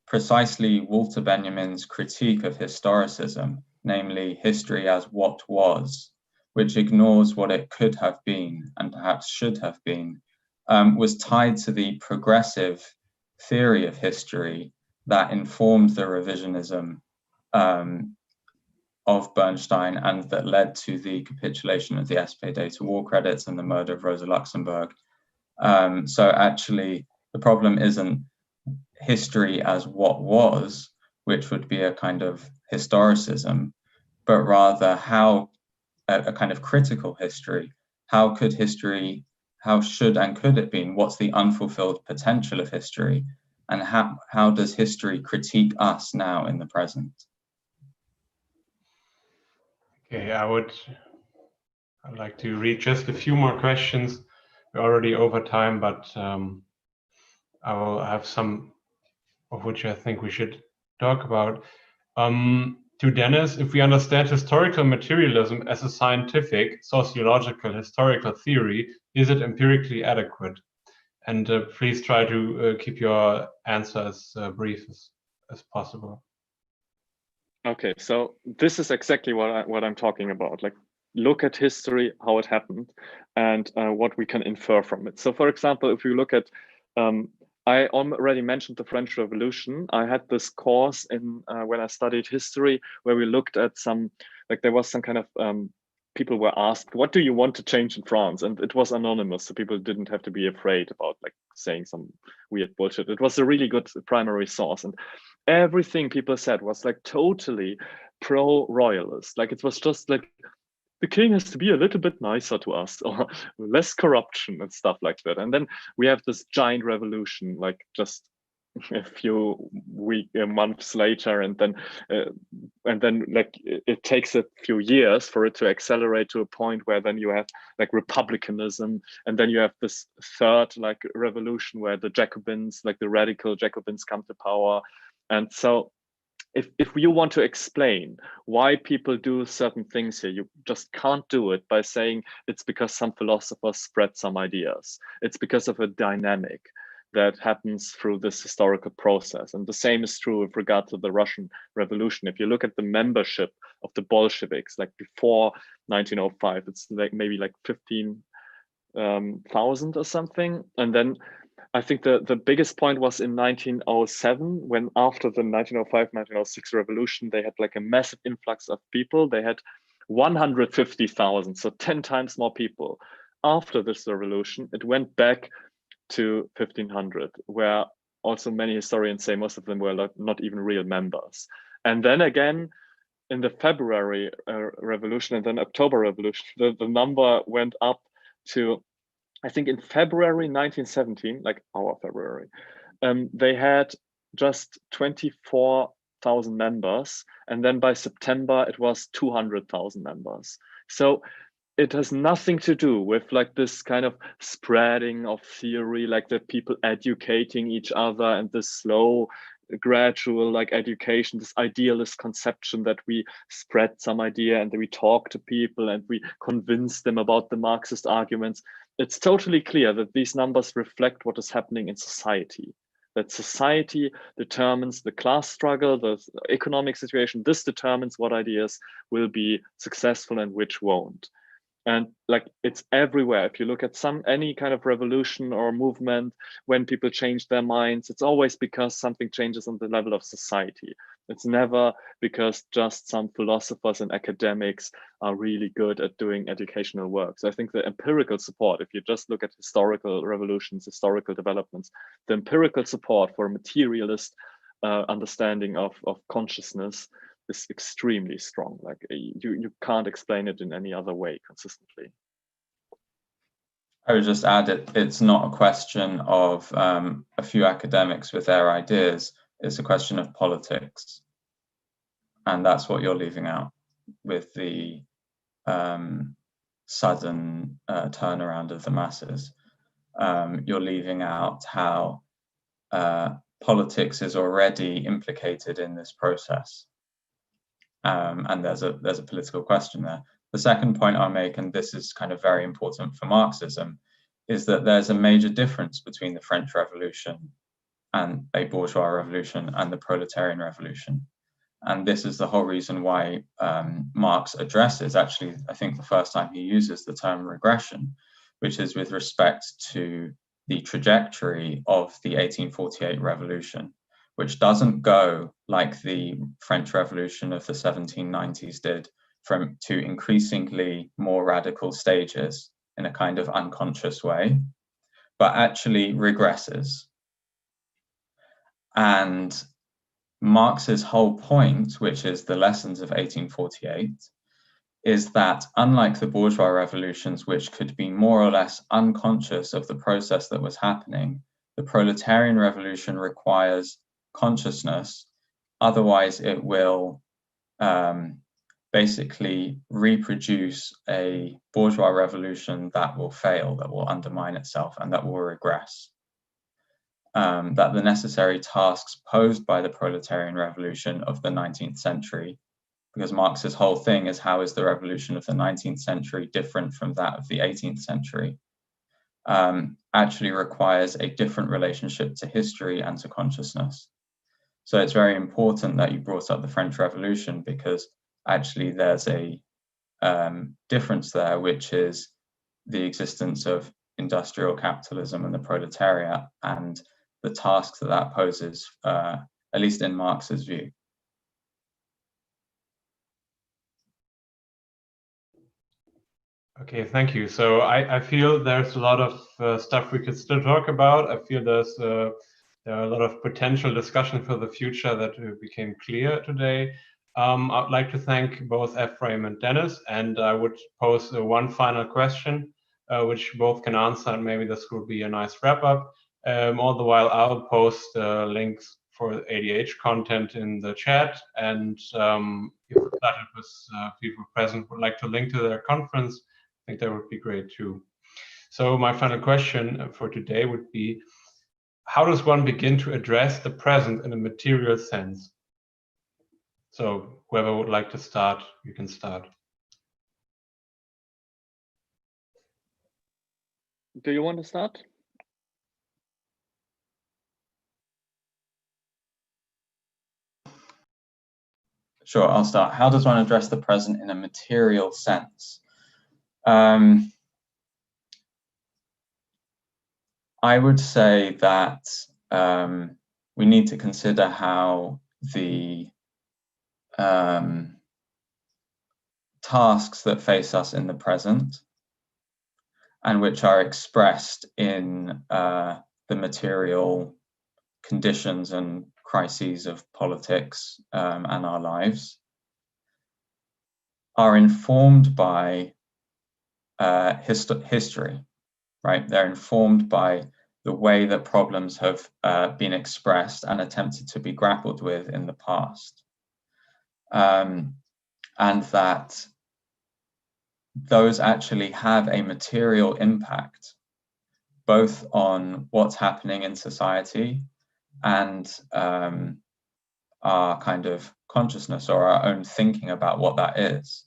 precisely Walter Benjamin's critique of historicism, namely history as what was, which ignores what it could have been and perhaps should have been, was tied to the progressive theory of history that informed the revisionism of Bernstein and that led to the capitulation of the SPD to war credits and the murder of Rosa Luxemburg. So actually, the problem isn't history as what was, which would be a kind of historicism, but rather how a kind of critical history. How should and could it be? What's the unfulfilled potential of history? And how does history critique us now in the present? Okay, I'd like to read just a few more questions. We're already over time, but I will have some of which I think we should talk about. To Dennis, if we understand historical materialism as a scientific, sociological, historical theory, is it empirically adequate? And please try to keep your answer as brief as possible. Okay, so this is exactly what I'm talking about. Like, look at history, how it happened, and what we can infer from it. So, for example, if you look at, I already mentioned the French Revolution. I had this course in when I studied history where we looked at some, like there was some kind of people were asked, what do you want to change in France? And it was anonymous, so people didn't have to be afraid about like saying some weird bullshit. It was a really good primary source, and everything people said was like totally pro-royalist. Like it was just like, the king has to be a little bit nicer to us, or less corruption and stuff like that. And then we have this giant revolution, like just a few months later, and then like it takes a few years for it to accelerate to a point where then you have like republicanism, and then you have this third like revolution where the Jacobins, like the radical Jacobins, come to power. And so if you want to explain why people do certain things here, you just can't do it by saying it's because some philosophers spread some ideas. It's because of a dynamic that happens through this historical process. And the same is true with regard to the Russian Revolution. If you look at the membership of the Bolsheviks, like before 1905, it's like maybe like 15,000 or something. And then I think the biggest point was in 1907, when after the 1905-1906 revolution, they had like a massive influx of people. They had 150,000, so 10 times more people. After this revolution, it went back to 1,500, where also many historians say most of them were not even real members. And then again, in the February revolution and then October revolution, the number went up to, I think in February 1917, like our February, they had just 24,000 members. And then by September, it was 200,000 members. So it has nothing to do with like this kind of spreading of theory, like the people educating each other and this slow, gradual like education, this idealist conception that we spread some idea and then we talk to people and we convince them about the Marxist arguments. It's totally clear that these numbers reflect what is happening in society. that society determines the class struggle, the economic situation. This determines what ideas will be successful and which won't. And like, it's everywhere. If you look at any kind of revolution or movement, when people change their minds, it's always because something changes on the level of society. It's never because just some philosophers and academics are really good at doing educational work. So I think the empirical support, if you just look at historical revolutions, historical developments, the empirical support for a materialist understanding of consciousness is extremely strong. Like, you can't explain it in any other way consistently. I would just add it's not a question of a few academics with their ideas. It's a question of politics. And that's what you're leaving out with the sudden turnaround of the masses. You're leaving out how politics is already implicated in this process. And there's a political question there. The second point I'll make, and this is kind of very important for Marxism, is that there's a major difference between the French Revolution and a bourgeois revolution and the proletarian revolution. And this is the whole reason why Marx addresses, actually, I think the first time he uses the term regression, which is with respect to the trajectory of the 1848 revolution, which doesn't go like the French Revolution of the 1790s did, to increasingly more radical stages in a kind of unconscious way, but actually regresses. And Marx's whole point, which is the lessons of 1848, is that unlike the bourgeois revolutions, which could be more or less unconscious of the process that was happening, the proletarian revolution requires consciousness, otherwise it will basically reproduce a bourgeois revolution that will fail, that will undermine itself, and that will regress. That the necessary tasks posed by the proletarian revolution of the 19th century, because Marx's whole thing is, how is the revolution of the 19th century different from that of the 18th century, actually requires a different relationship to history and to consciousness. So it's very important that you brought up the French Revolution, because actually there's a difference there, which is the existence of industrial capitalism and the proletariat, and the tasks that that poses, at least in Marx's view. Okay, thank you. So I feel there's a lot of stuff we could still talk about. I feel there are a lot of potential discussion for the future that became clear today. I'd like to thank both Ephraim and Dennis, and I would pose one final question, which both can answer, and maybe this will be a nice wrap up. All the while, I'll post links for ADH content in the chat, and if the platypus people present would like to link to their conference, I think that would be great too. So my final question for today would be, how does one begin to address the present in a material sense? So whoever would like to start, you can start. Do you want to start? Sure, I'll start. How does one address the present in a material sense? I would say that we need to consider how the tasks that face us in the present, and which are expressed in the material conditions and crises of politics and our lives, are informed by history, right? They're informed by the way that problems have been expressed and attempted to be grappled with in the past. And that those actually have a material impact, both on what's happening in society and our kind of consciousness or our own thinking about what that is.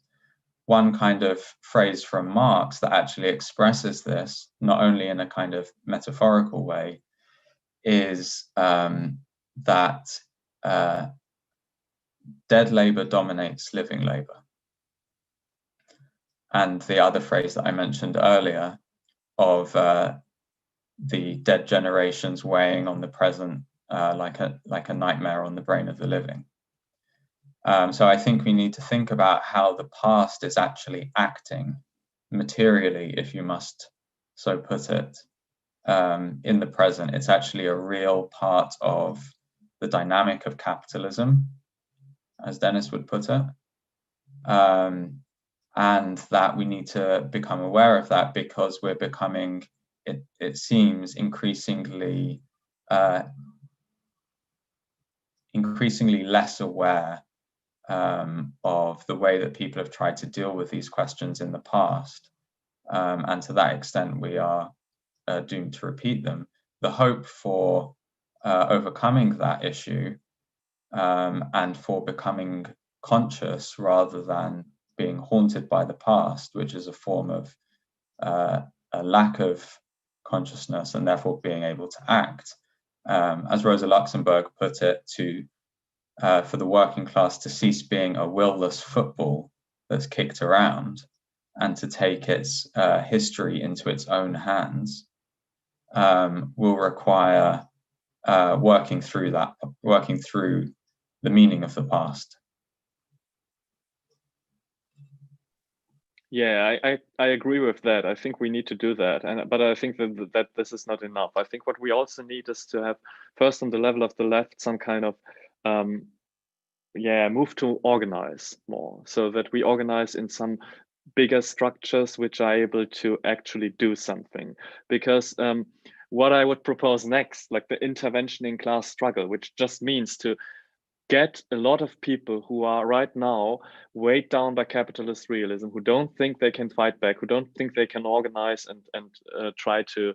One kind of phrase from Marx that actually expresses this, not only in a kind of metaphorical way, is that dead labor dominates living labor. And the other phrase that I mentioned earlier of the dead generations weighing on the present like a nightmare on the brain of the living. So I think we need to think about how the past is actually acting materially, if you must so put it, in the present. It's actually a real part of the dynamic of capitalism, as Dennis would put it. And that we need to become aware of that, because we're becoming, it seems, increasingly less aware of the way that people have tried to deal with these questions in the past. And to that extent, we are doomed to repeat them. The hope for overcoming that issue and for becoming conscious rather than being haunted by the past, which is a form of a lack of consciousness and therefore being able to act, as Rosa Luxemburg put it, for the working class to cease being a will-less football that's kicked around and to take its history into its own hands, will require working through the meaning of the past. Yeah, I agree with that. I think we need to do that, but I think that this is not enough. I think what we also need is to have, first on the level of the left, some kind of move to organize more, so that we organize in some bigger structures which are able to actually do something. Because what I would propose next, like the intervention in class struggle, which just means to get a lot of people who are right now weighed down by capitalist realism, who don't think they can fight back, who don't think they can organize and try to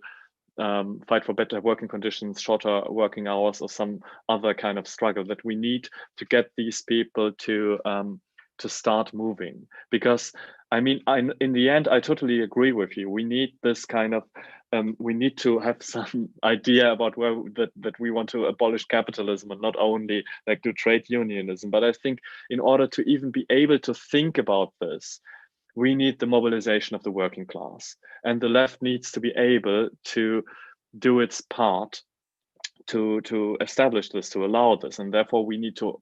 fight for better working conditions, shorter working hours, or some other kind of struggle, that we need to get these people to start moving. Because I mean, in the end, I totally agree with you. We need this kind of, we need to have some idea about where that we want to abolish capitalism and not only like do trade unionism. But I think in order to even be able to think about this, we need the mobilization of the working class, and the left needs to be able to do its part to establish this, to allow this, and therefore we need to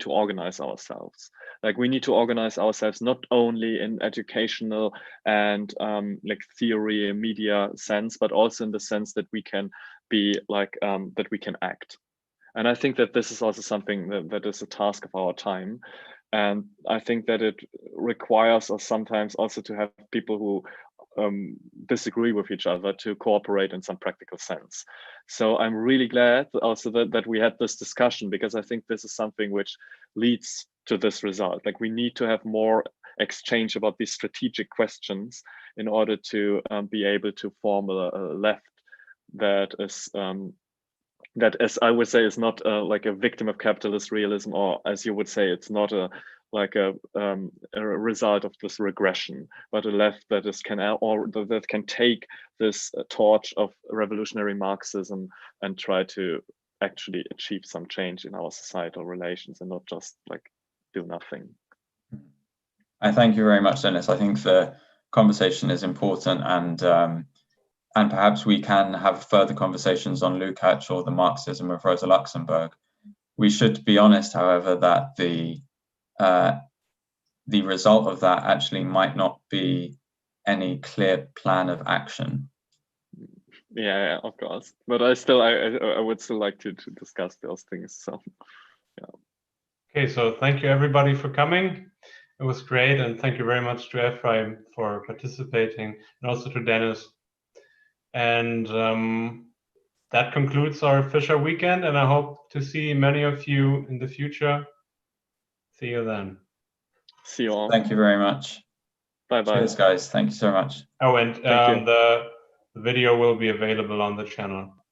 organize ourselves. Like we need to organize ourselves not only in educational and like theory and media sense, but also in the sense that we can be like that we can act. And I think that this is also something that is a task of our time. And I think that it requires us sometimes also to have people who disagree with each other to cooperate in some practical sense. So I'm really glad also that we had this discussion, because I think this is something which leads to this result. Like we need to have more exchange about these strategic questions in order to be able to form a left that is that, as I would say, is not like a victim of capitalist realism, or as you would say, it's not a result of this regression, but a left that is that can take this torch of revolutionary Marxism and try to actually achieve some change in our societal relations and not just like do nothing. I thank you very much, Dennis. I think the conversation is important, and perhaps we can have further conversations on Lukács or the Marxism of Rosa Luxemburg. We should be honest, however, that the result of that actually might not be any clear plan of action. Yeah, of course. But I would still like to discuss those things. So, yeah. Okay, so thank you everybody for coming. It was great, and thank you very much to Ephraim for participating, and also to Dennis. And that concludes our Fisher weekend, and I hope to see many of you in the future. See you then. See you all. Thank you very much. Bye-bye. Cheers, guys. Thank you so much. Oh, and the video will be available on the channel.